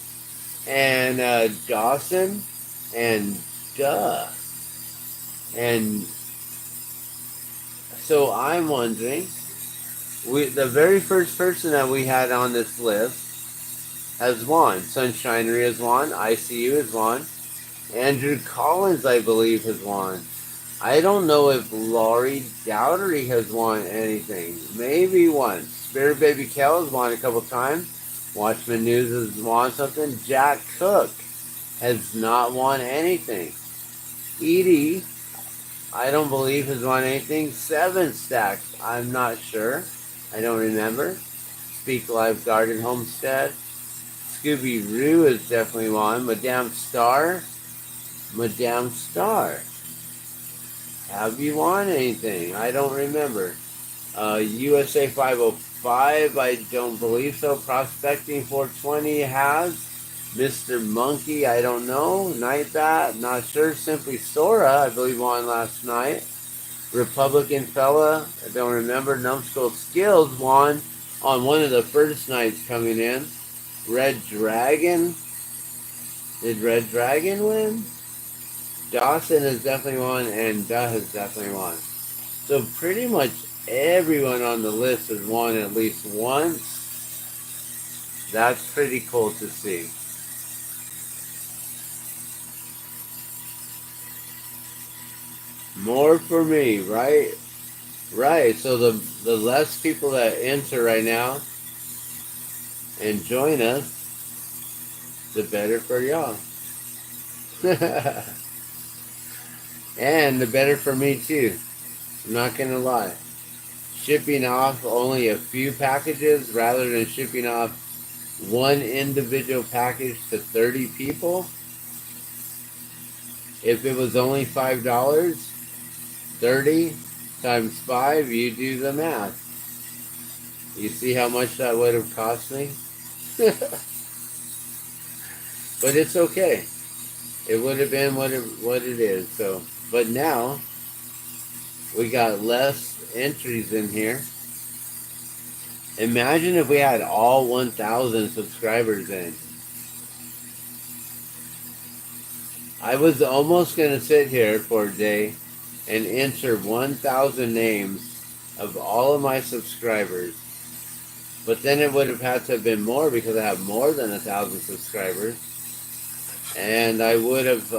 Speaker 1: and Dawson, and Duh. And so I'm wondering, the very first person that we had on this list has won. Sunshinery has won. ICU has won. Andrew Collins, I believe, has won. I don't know if Laurie Dowdery has won anything. Maybe once. Spirit Baby Kel has won a couple times. Watchman News has won something. Jack Cook has not won anything. Edie, I don't believe has won anything. 7 Stacks, I'm not sure. I don't remember. Speak Live Garden Homestead. Scooby-Roo has definitely won. Madame Star. Madame Star. Have you won anything? I don't remember. USA 505, I don't believe so. Prospecting 420 has. Mr. Monkey, I don't know. Night Bat, not sure. Simply Sora, I believe won last night. Republican Fella, I don't remember. Numbskull Skills won on one of the first nights coming in. Red Dragon, did Red Dragon win? Dawson has definitely won, and Duh has definitely won. So pretty much everyone on the list has won at least once. That's pretty cool to see. More for me, right? Right. So the less people that enter right now and join us, the better for y'all. And the better for me too. I'm not gonna lie. Shipping off only a few packages rather than shipping off one individual package to 30 people. If it was only $5, 30 times 5, you do the math. You see how much that would have cost me? But it's okay. It would have been what it is. So, but now we got less entries in here. Imagine if we had all 1,000 subscribers in. I was almost going to sit here for a day and enter 1,000 names of all of my subscribers. But then it would have had to have been more because I have more than 1,000 subscribers. And I would have,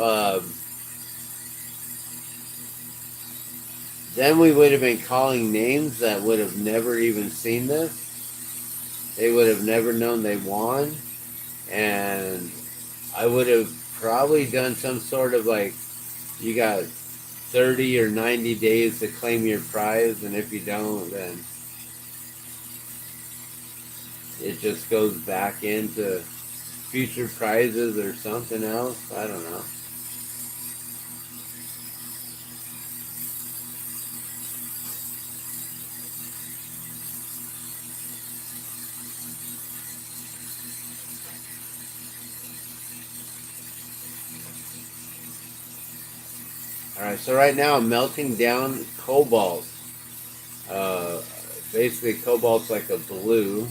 Speaker 1: then we would have been calling names that would have never even seen this. They would have never known they won. And I would have probably done some sort of like, you got 30 or 90 days to claim your prize, and if you don't, then it just goes back into future prizes or something else. I don't know. Alright, so right now I'm melting down cobalt. Basically cobalt's like a blue.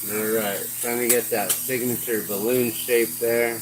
Speaker 1: Alright, trying to get that signature balloon shape there.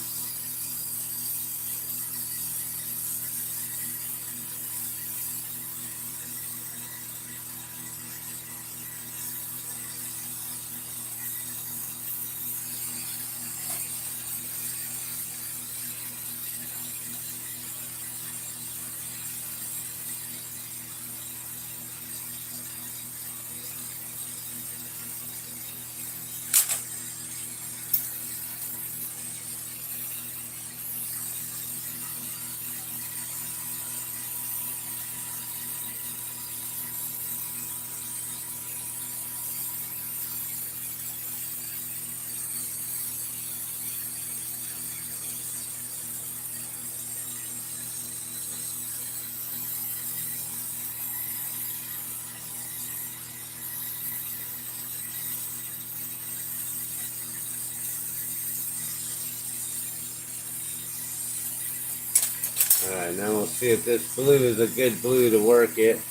Speaker 1: Alright, now we'll see if this blue is a good blue to work it.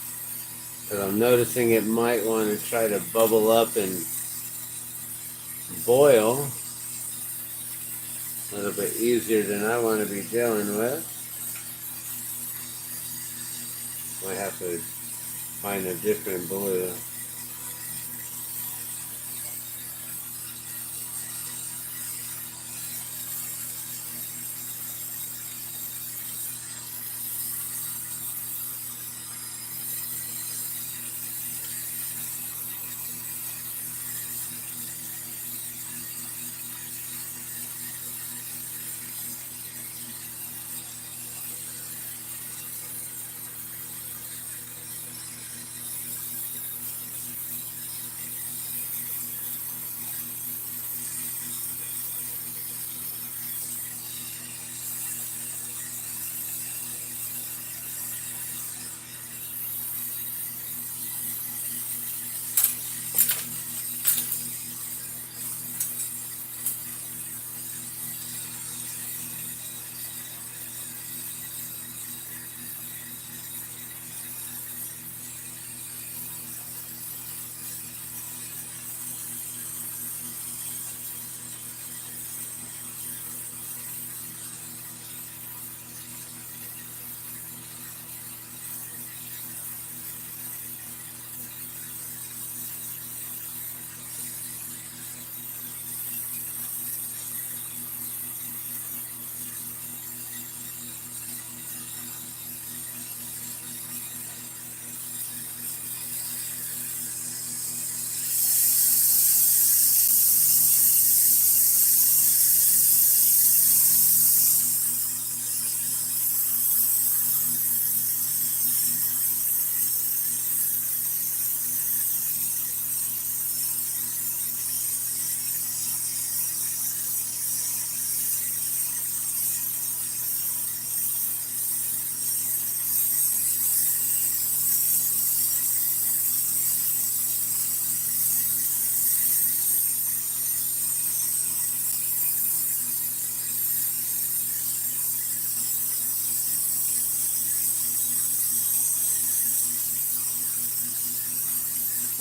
Speaker 1: Because I'm noticing it might want to try to bubble up and boil a little bit easier than I want to be dealing with. Might have to find a different blue.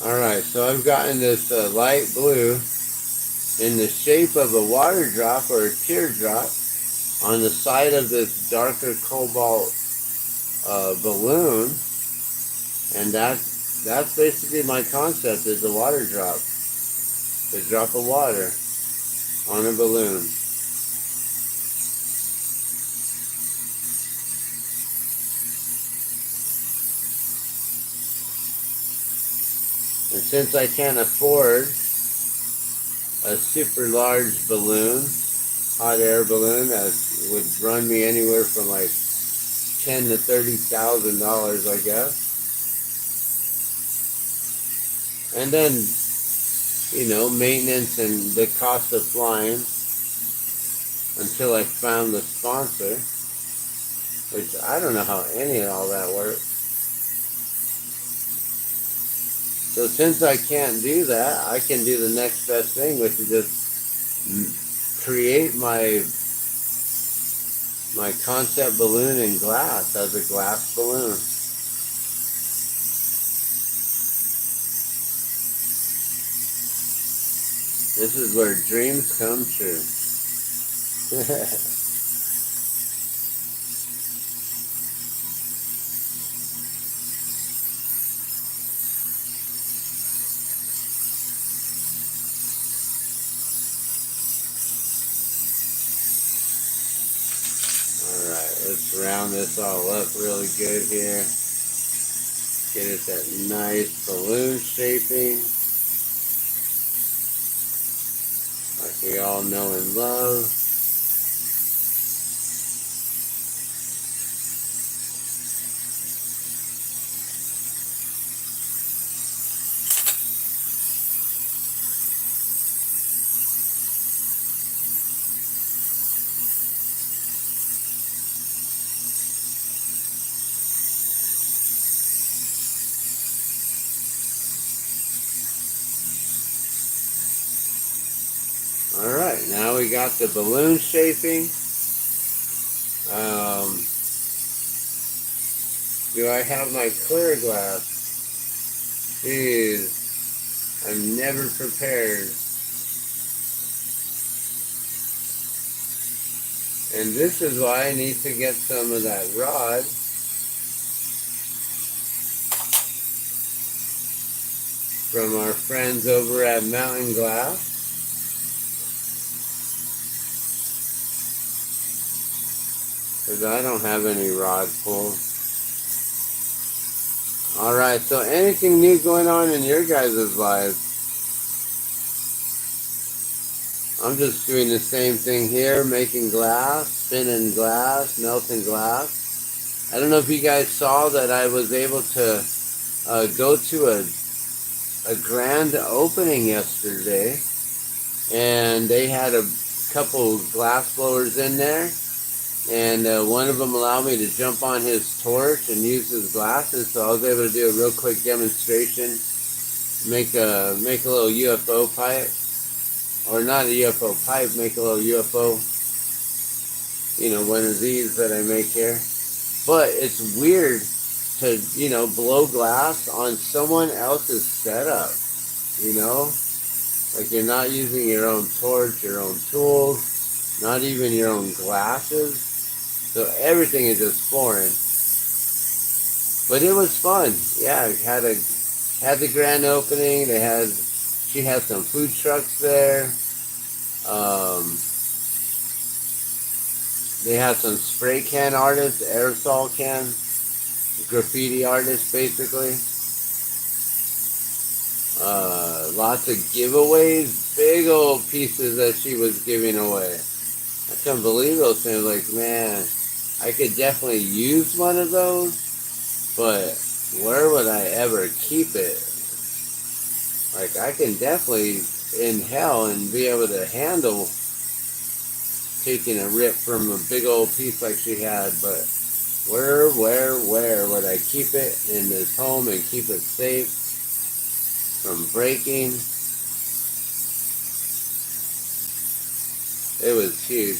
Speaker 1: Alright, so I've gotten this light blue in the shape of a water drop or a teardrop on the side of this darker cobalt balloon, and that's basically my concept, is a water drop, a drop of water on a balloon. And since I can't afford a super large balloon, hot air balloon, that would run me anywhere from like $10,000 to $30,000, I guess. And then, you know, maintenance and the cost of flying until I found the sponsor, which I don't know how any of all that works. So since I can't do that, I can do the next best thing, which is just create my concept balloon in glass as a glass balloon. This is where dreams come true. Alright, let's round this all up really good here. Get it that nice balloon shaping, like we all know and love. Alright, now we got the balloon shaping. Do I have my clear glass? Jeez, I'm never prepared. And this is why I need to get some of that rod. From our friends over at Mountain Glass. Because I don't have any rod pulls. Alright, so anything new going on in your guys' lives? I'm just doing the same thing here, making glass, spinning glass, melting glass. I don't know if you guys saw that I was able to go to a grand opening yesterday, and they had a couple glass blowers in there, and one of them allowed me to jump on his torch and use his glasses, so I was able to do a real quick demonstration, make a little UFO pipe, or not a UFO pipe, make a little UFO, one of these that I make here. But it's weird to, blow glass on someone else's setup, like you're not using your own torch, your own tools, not even your own glasses. So everything is just foreign. But it was fun. Yeah, had the grand opening. She had some food trucks there. They had some spray can artists, aerosol can, graffiti artists basically. Lots of giveaways, big old pieces that she was giving away. I couldn't believe those things. Like, man, I could definitely use one of those, but where would I ever keep it? Like, I can definitely in hell and be able to handle taking a rip from a big old piece like she had, but where would I keep it in this home and keep it safe from breaking? It was huge.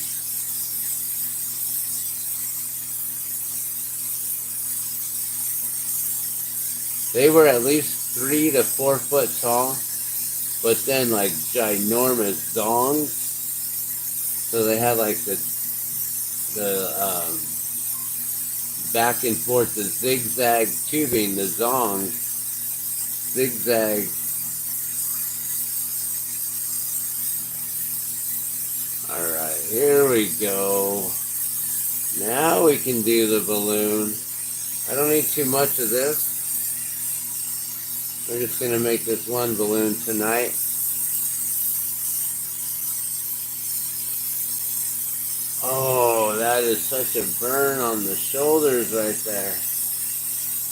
Speaker 1: They were at least 3 to 4 foot tall, but then like ginormous dongs. So they had like the back and forth, the zigzag tubing, the zongs, zigzag. Alright, here we go. Now we can do the balloon. I don't need too much of this. We're just going to make this one balloon tonight. Oh, that is such a burn on the shoulders right there.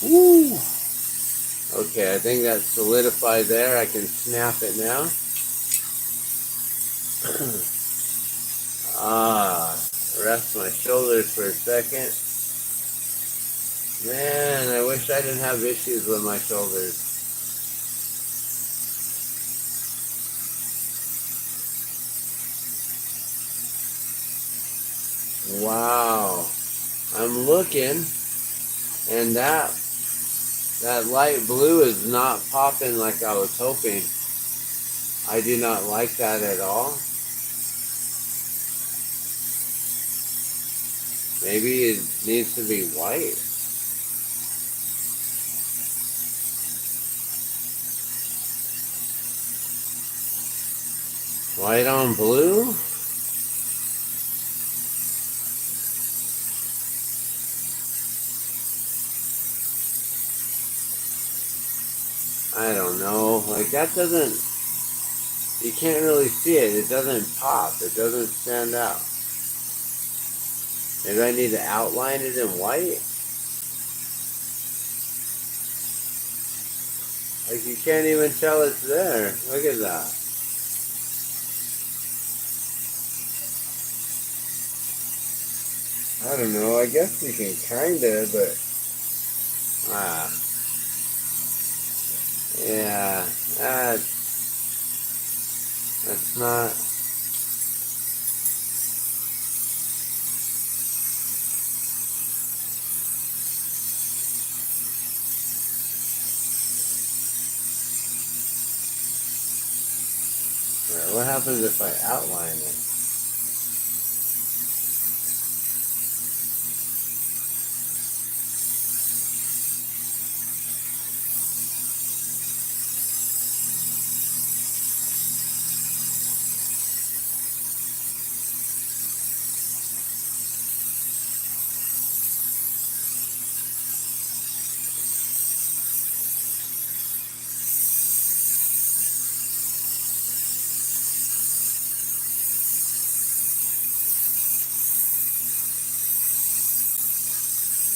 Speaker 1: Woo! Okay, I think that's solidified there. I can snap it now. Rest my shoulders for a second. Man, I wish I didn't have issues with my shoulders. Wow. I'm looking, and that light blue is not popping like I was hoping. I do not like that at all. Maybe it needs to be white. White on blue? I don't know. Like that doesn't, you can't really see it. It doesn't pop. It doesn't stand out. Maybe I need to outline it in white. Like you can't even tell it's there. Look at that. I don't know. I guess you can kinda, but yeah, that's not. happens if I outline it?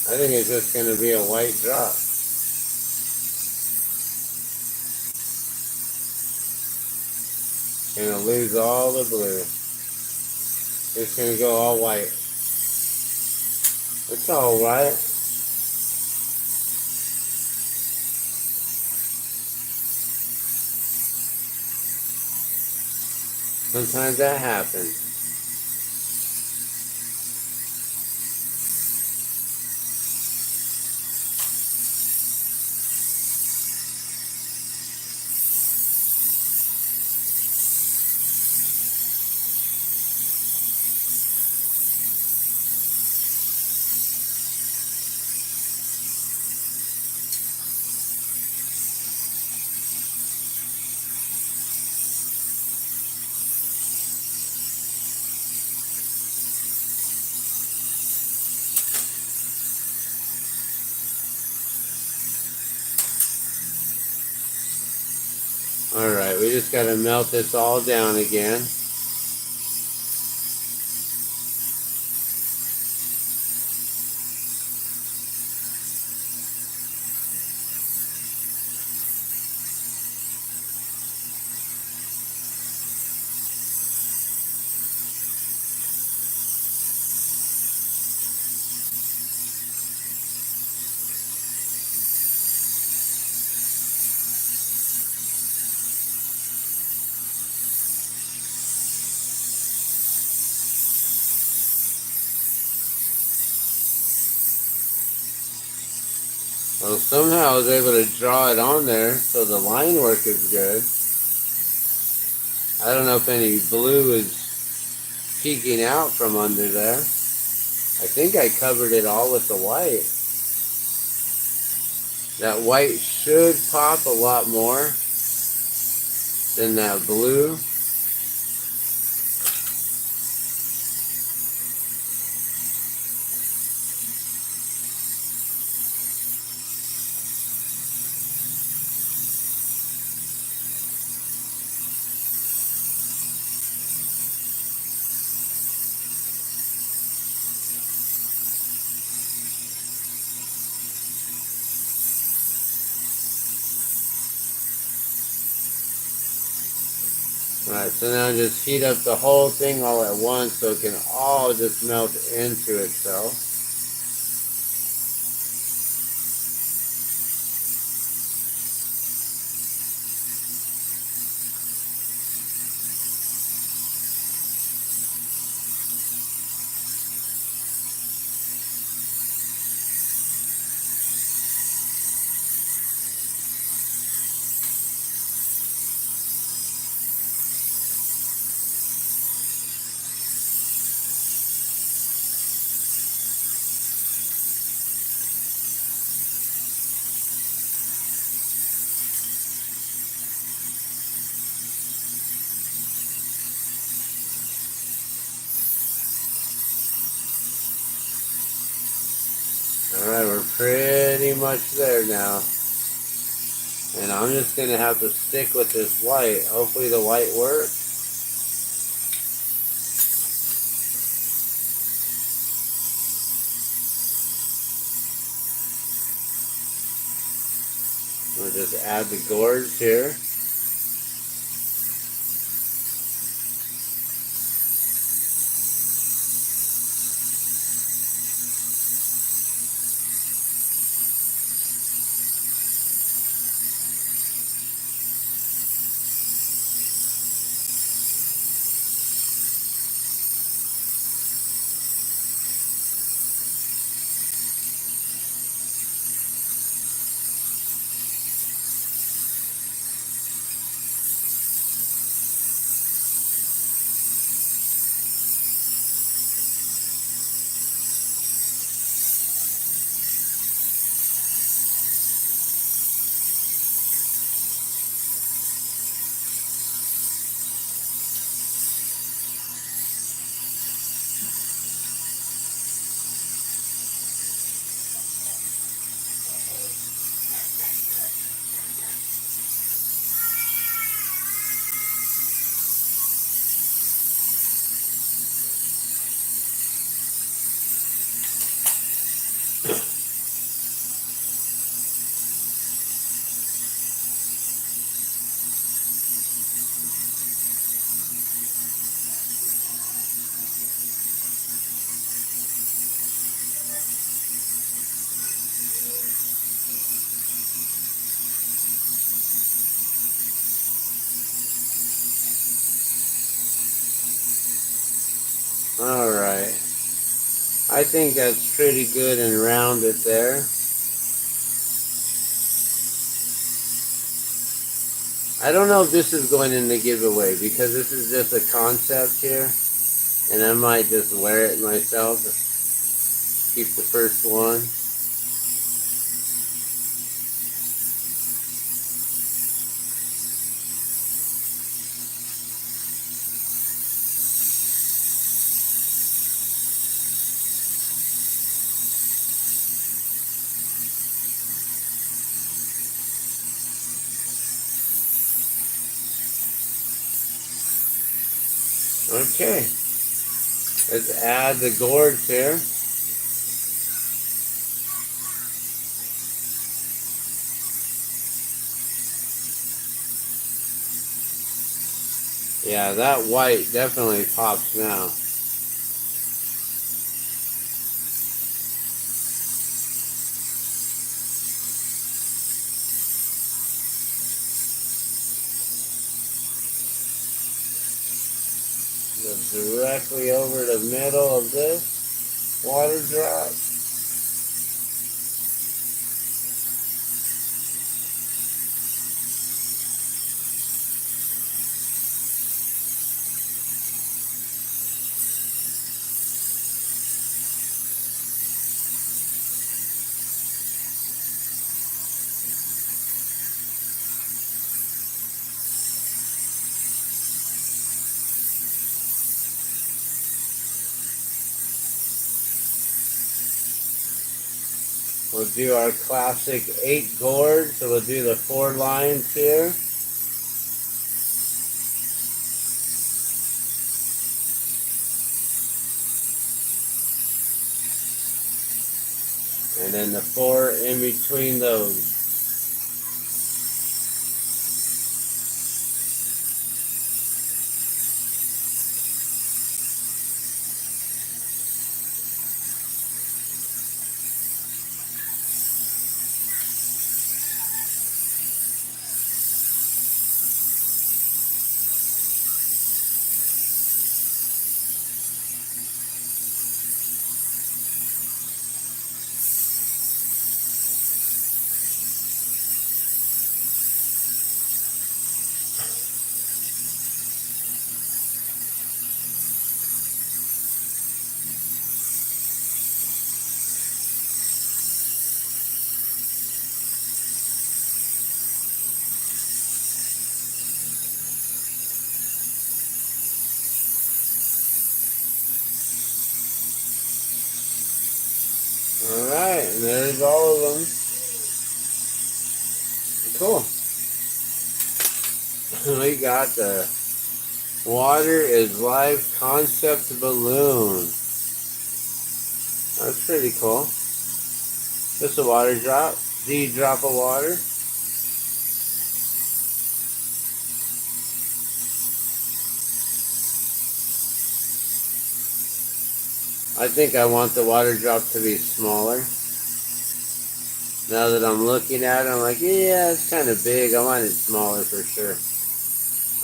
Speaker 1: I think it's just going to be a white drop. Going to lose all the blue. It's going to go all white. It's all right. Sometimes that happens. Alright, we just got to melt this all down again. Well, somehow I was able to draw it on there, so the line work is good. I don't know if any blue is peeking out from under there. I think I covered it all with the white. That white should pop a lot more than that blue. Alright, so now just heat up the whole thing all at once so it can all just melt into itself. Alright, we're pretty much there now. And I'm just going to have to stick with this white. Hopefully the white works. We'll just add the gourds here. Alright. I think that's pretty good and rounded there. I don't know if this is going in the giveaway because this is just a concept here. And I might just wear it myself. Keep the first one. Okay. Let's add the gourds here. Yeah, that white definitely pops now. Go directly over the middle of this water drop. We'll do our classic 8 gourds, so we'll do the 4 lines here. And then the 4 in between those. Alright, and there's all of them. Cool. We got the water is life concept balloon. That's pretty cool. Just a water drop. D drop of water. I think I want the water drop to be smaller. Now that I'm looking at it, I'm like, yeah, it's kind of big. I want it smaller for sure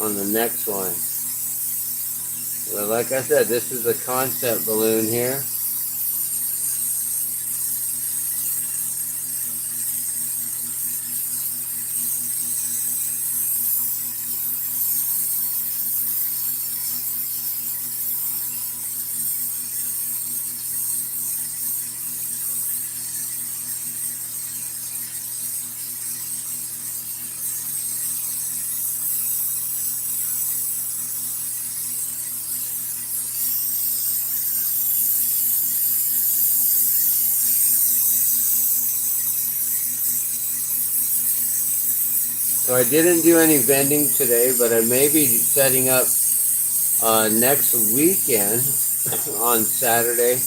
Speaker 1: on the next one. But like I said, this is a concept balloon here. So I didn't do any vending today, but I may be setting up next weekend on Saturday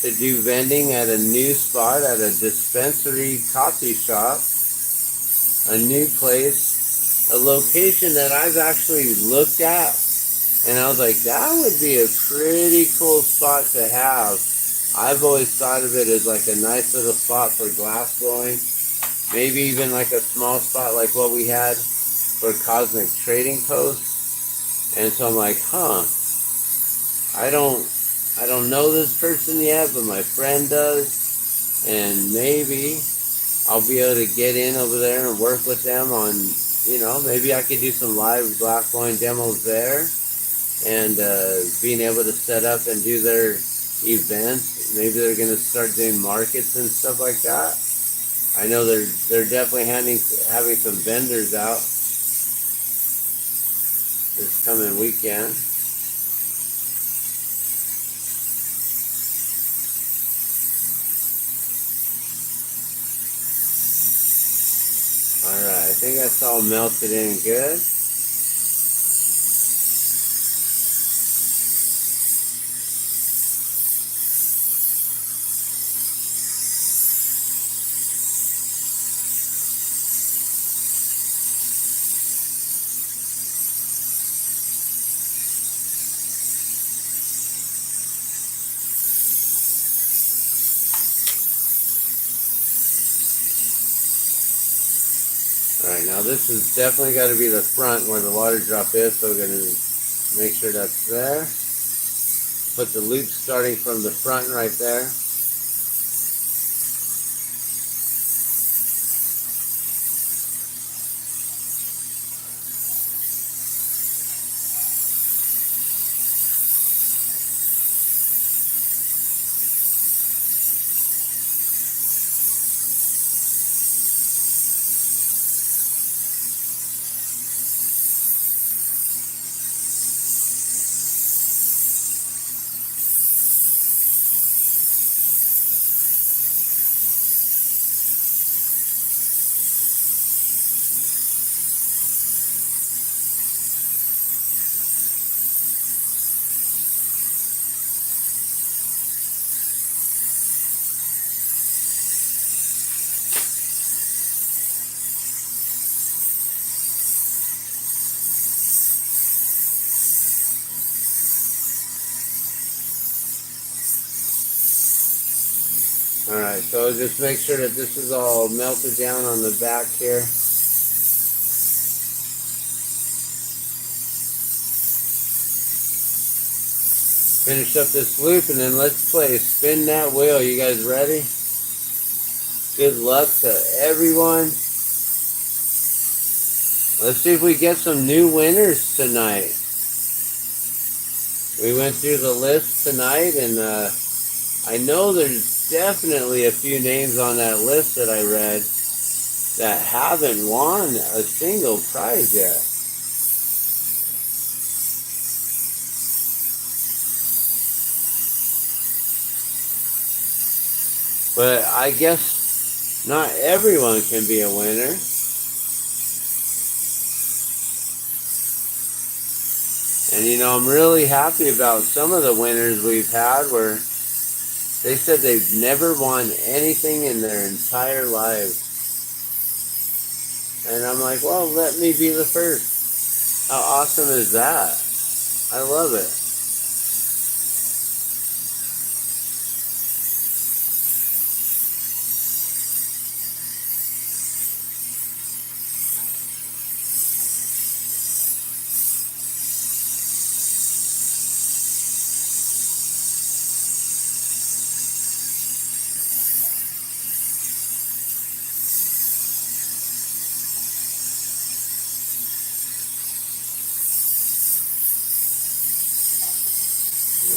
Speaker 1: to do vending at a new spot at a dispensary coffee shop, a new place, a location that I've actually looked at, and I was like, that would be a pretty cool spot to have. I've always thought of it as like a nice little spot for glass blowing. Maybe even like a small spot like what we had for Cosmic Trading Post. And so I'm like, I don't know this person yet, but my friend does, and maybe I'll be able to get in over there and work with them on, you know, maybe I could do some live glass blowing demos there, and being able to set up and do their events. Maybe they're going to start doing markets and stuff like that. I know they're definitely having some vendors out this coming weekend. Alright, I think that's all melted in good. Alright, now this has definitely got to be the front where the water drop is, so we're going to make sure that's there. Put the loop starting from the front right there. Alright, so just make sure that this is all melted down on the back here. Finish up this loop and then let's play Spin That Wheel. You guys ready? Good luck to everyone. Let's see if we get some new winners tonight. We went through the list tonight, and I know there's definitely a few names on that list that I read that haven't won a single prize yet. But I guess not everyone can be a winner. And you know, I'm really happy about some of the winners we've had where they said they've never won anything in their entire lives. And I'm like, well, let me be the first. How awesome is that? I love it.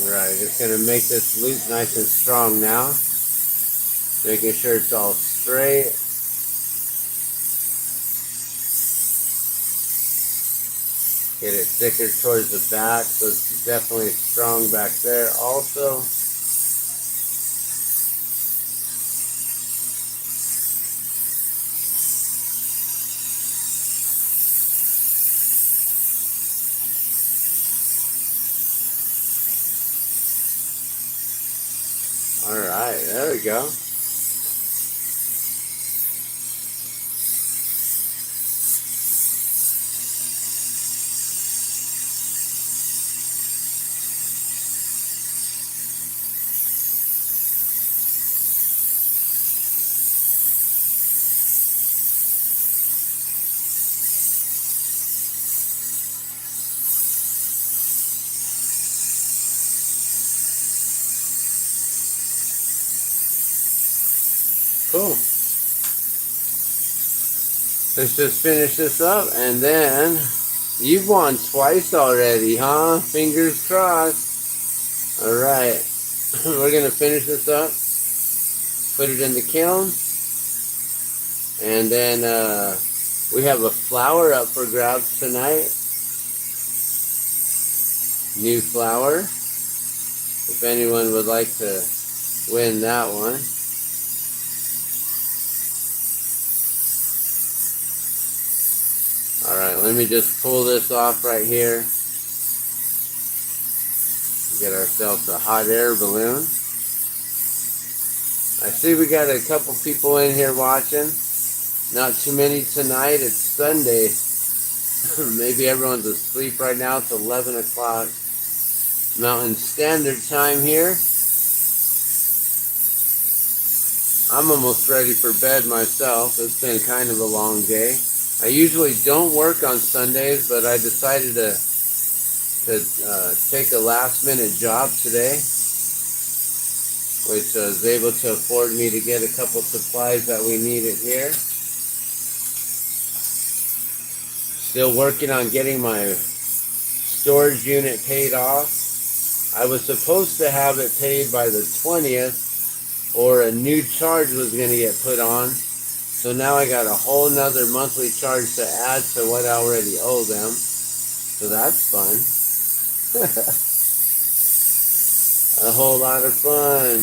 Speaker 1: Alright, just going to make this loop nice and strong now. Making sure it's all straight. Get it thicker towards the back, so it's definitely strong back there also. Alright, there we go. Let's just finish this up, and then you've won twice already, huh? Fingers crossed. All right, we're gonna finish this up, put it in the kiln, and then we have a flower up for grabs tonight. New flower. If anyone would like to win that one. Alright, let me just pull this off right here. Get ourselves a hot air balloon. I see we got a couple people in here watching. Not too many tonight. It's Sunday. Maybe everyone's asleep right now. It's 11 o'clock Mountain Standard Time here. I'm almost ready for bed myself. It's been kind of a long day. I usually don't work on Sundays, but I decided to take a last minute job today, which was able to afford me to get a couple supplies that we needed here. Still working on getting my storage unit paid off. I was supposed to have it paid by the 20th, or a new charge was going to get put on. So now I got a whole nother monthly charge to add to what I already owe them. So that's fun. A whole lot of fun.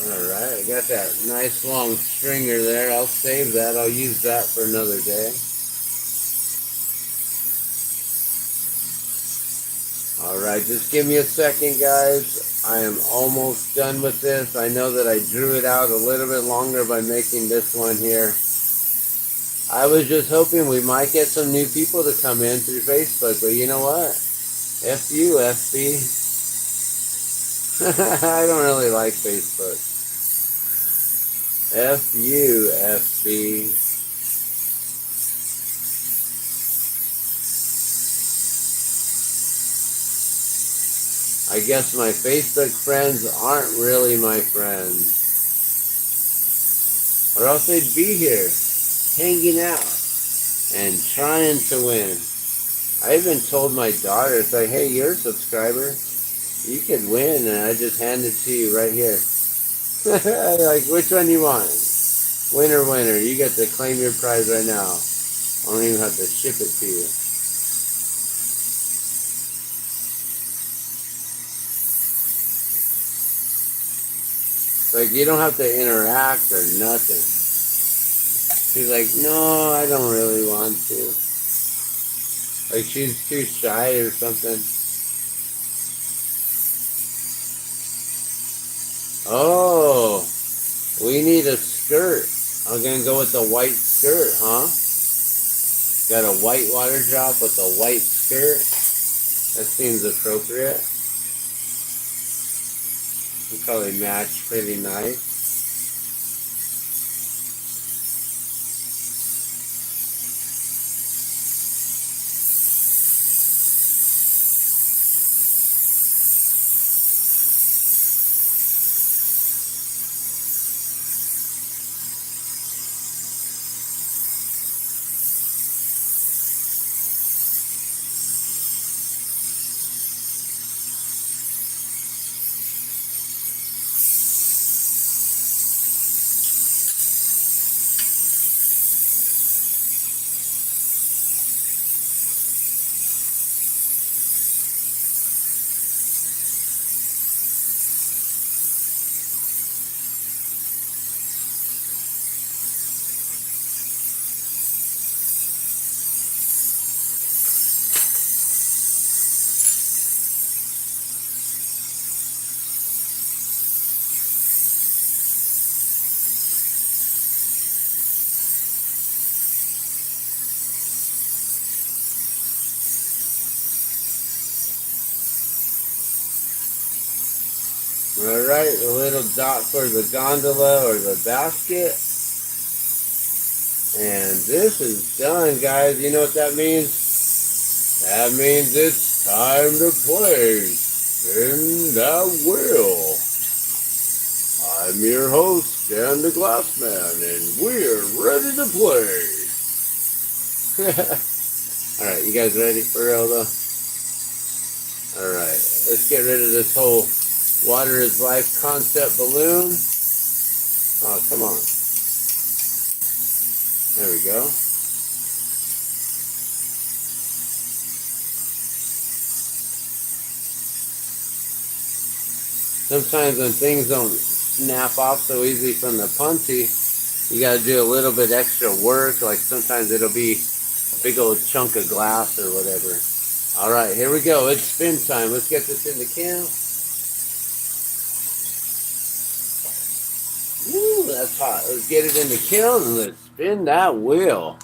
Speaker 1: Alright, I got that nice long stringer there. I'll save that. I'll use that for another day. Alright, just give me a second, guys. I am almost done with this. I know that I drew it out a little bit longer by making this one here. I was just hoping we might get some new people to come in through Facebook, but you know what? F you, FB. I don't really like Facebook. F you, FB. I guess my Facebook friends aren't really my friends. Or else they'd be here, hanging out, and trying to win. I even told my daughter, it's like, hey, you're a subscriber. You could win, and I just hand it to you right here. Like, which one do you want? Winner, winner. You get to claim your prize right now. I don't even have to ship it to you. Like, you don't have to interact or nothing. She's like, no, I don't really want to. Like, she's too shy or something. Oh, we need a skirt. I'm gonna go with the white skirt, huh? Got a white water drop with a white skirt. That seems appropriate. It'll probably match pretty nice. Alright, a little dot for the gondola or the basket. And this is done, guys. You know what that means? That means it's time to play Spin That Wheel. I'm your host, Dan the Glassman, and we're ready to play. Alright, you guys ready for real though? Alright, let's get rid of this whole water is life concept balloon. Oh, come on. There we go. Sometimes when things don't snap off so easy from the punchy, you got to do a little bit extra work. Like sometimes it'll be a big old chunk of glass or whatever. All right, here we go. It's spin time. Let's get this in the can. Woo, that's hot. Let's get it in the kiln and let's spin that wheel.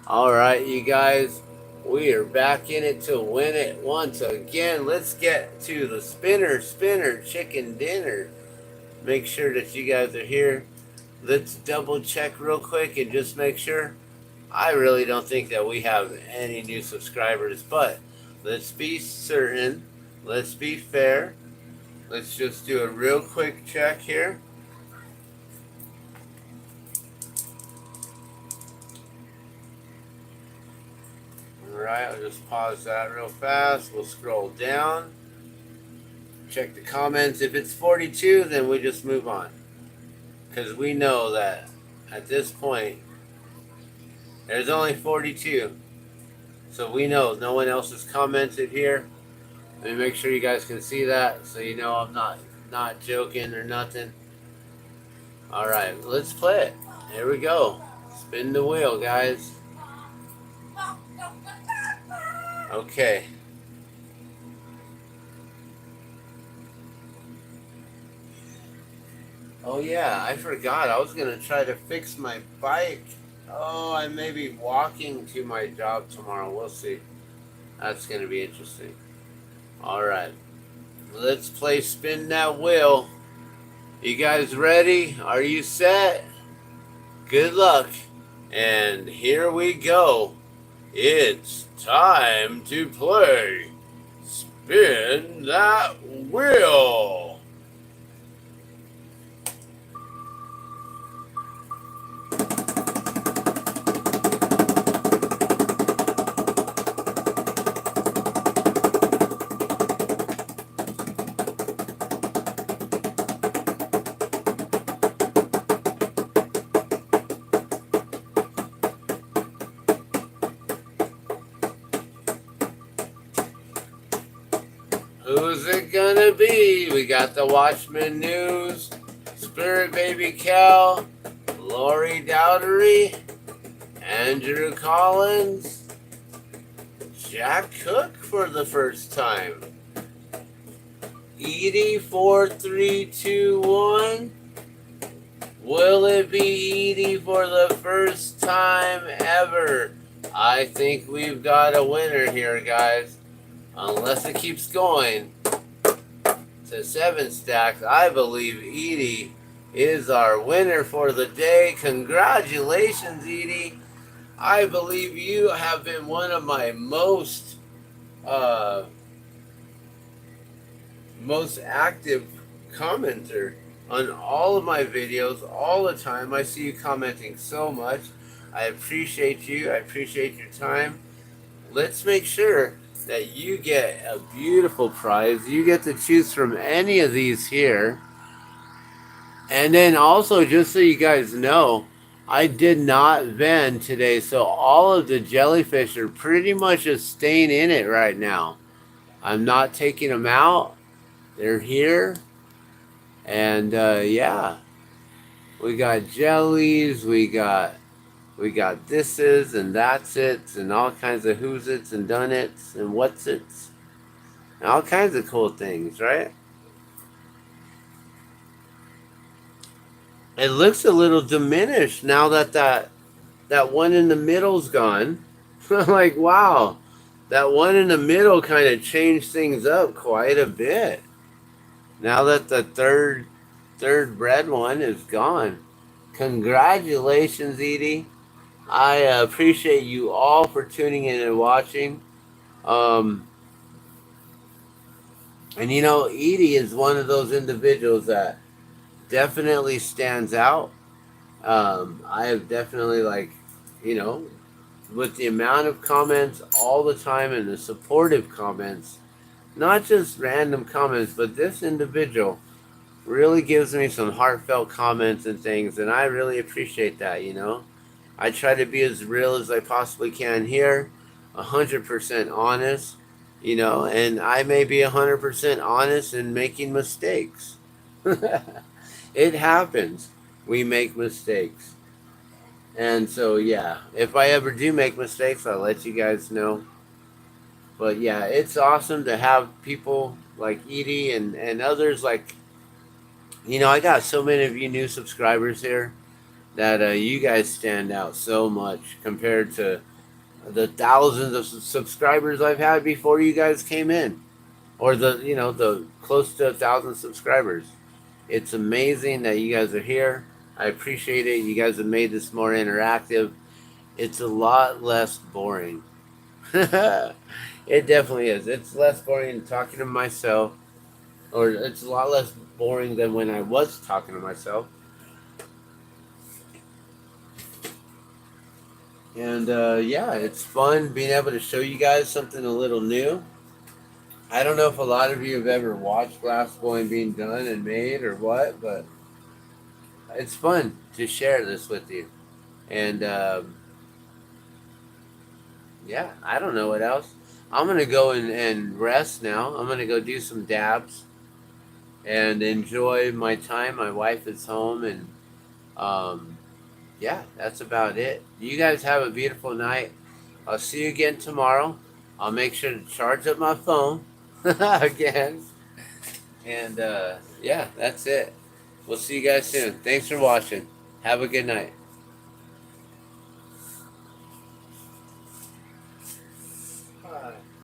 Speaker 1: All right, you guys, we are back in it to win it once again. Let's get to the spinner chicken dinner. Make sure that you guys are here. Let's double check real quick and just make sure. I really don't think that we have any new subscribers, but let's be certain. Let's be fair. Let's just do a real quick check here. Alright, I'll just pause that real fast. We'll scroll down. Check the comments. If it's 42, then we just move on. Because we know that at this point, there's only 42. So we know no one else has commented here. Let me make sure you guys can see that so you know I'm not joking or nothing. Alright, let's play it. Here we go. Spin the wheel, guys. Okay. Oh yeah, I forgot. I was going to try to fix my bike. Oh, I may be walking to my job tomorrow. We'll see. That's going to be interesting. Alright. Let's play Spin That Wheel. You guys ready? Are you set? Good luck. And here we go. It's time to play Spin That Wheel. Who's it gonna be? We got the Watchman News, Spirit Baby Cal, Lori Dowdery, Andrew Collins, Jack Cook for the first time, Edie 4321. Will it be Edie for the first time ever? I think we've got a winner here, guys. Unless it keeps going to 7 stacks, I believe Edie is our winner for the day. Congratulations, Edie. I believe you have been one of my most active commenter on all of my videos all the time. I see you commenting so much. I appreciate you. I appreciate your time. Let's make sure that you get a beautiful prize. You get to choose from any of these here. And then also, just so you guys know, I did not vend today, so all of the jellyfish are pretty much just staying in it right now. I'm not taking them out. They're here. And yeah, we got jellies, we got thises and that's it, and all kinds of who's its and done its and what's its, and all kinds of cool things, right? It looks a little diminished now that one in the middle's gone. I'm like, wow, that one in the middle kind of changed things up quite a bit. Now that the third bread one is gone. Congratulations, Edie. I appreciate you all for tuning in and watching. Um, and you know, Edie is one of those individuals that definitely stands out. I have definitely, like, you know, with the amount of comments all the time and the supportive comments, not just random comments, but this individual really gives me some heartfelt comments and things, and I really appreciate that, you know. I try to be as real as I possibly can here, 100% honest, you know, and I may be 100% honest in making mistakes. It happens. We make mistakes. And so, yeah, if I ever do make mistakes, I'll let you guys know. But yeah, it's awesome to have people like Edie and others like, you know, I got so many of you new subscribers here that you guys stand out so much compared to the thousands of subscribers I've had before you guys came in, or the, you know, the close to 1,000 subscribers. It's amazing that you guys are here. I appreciate it. You guys have made this more interactive. It's a lot less boring. It definitely is. It's less boring talking to myself, or it's a lot less boring than when I was talking to myself. And yeah, it's fun being able to show you guys something a little new. I don't know if a lot of you have ever watched glass blowing being done and made or what, but it's fun to share this with you. And yeah, I don't know what else. I'm going to go and rest now. I'm going to go do some dabs and enjoy my time. My wife is home, and um, yeah, that's about it. You guys have a beautiful night. I'll see you again tomorrow. I'll make sure to charge up my phone again. And yeah, that's it. We'll see you guys soon. Thanks for watching. Have a good night.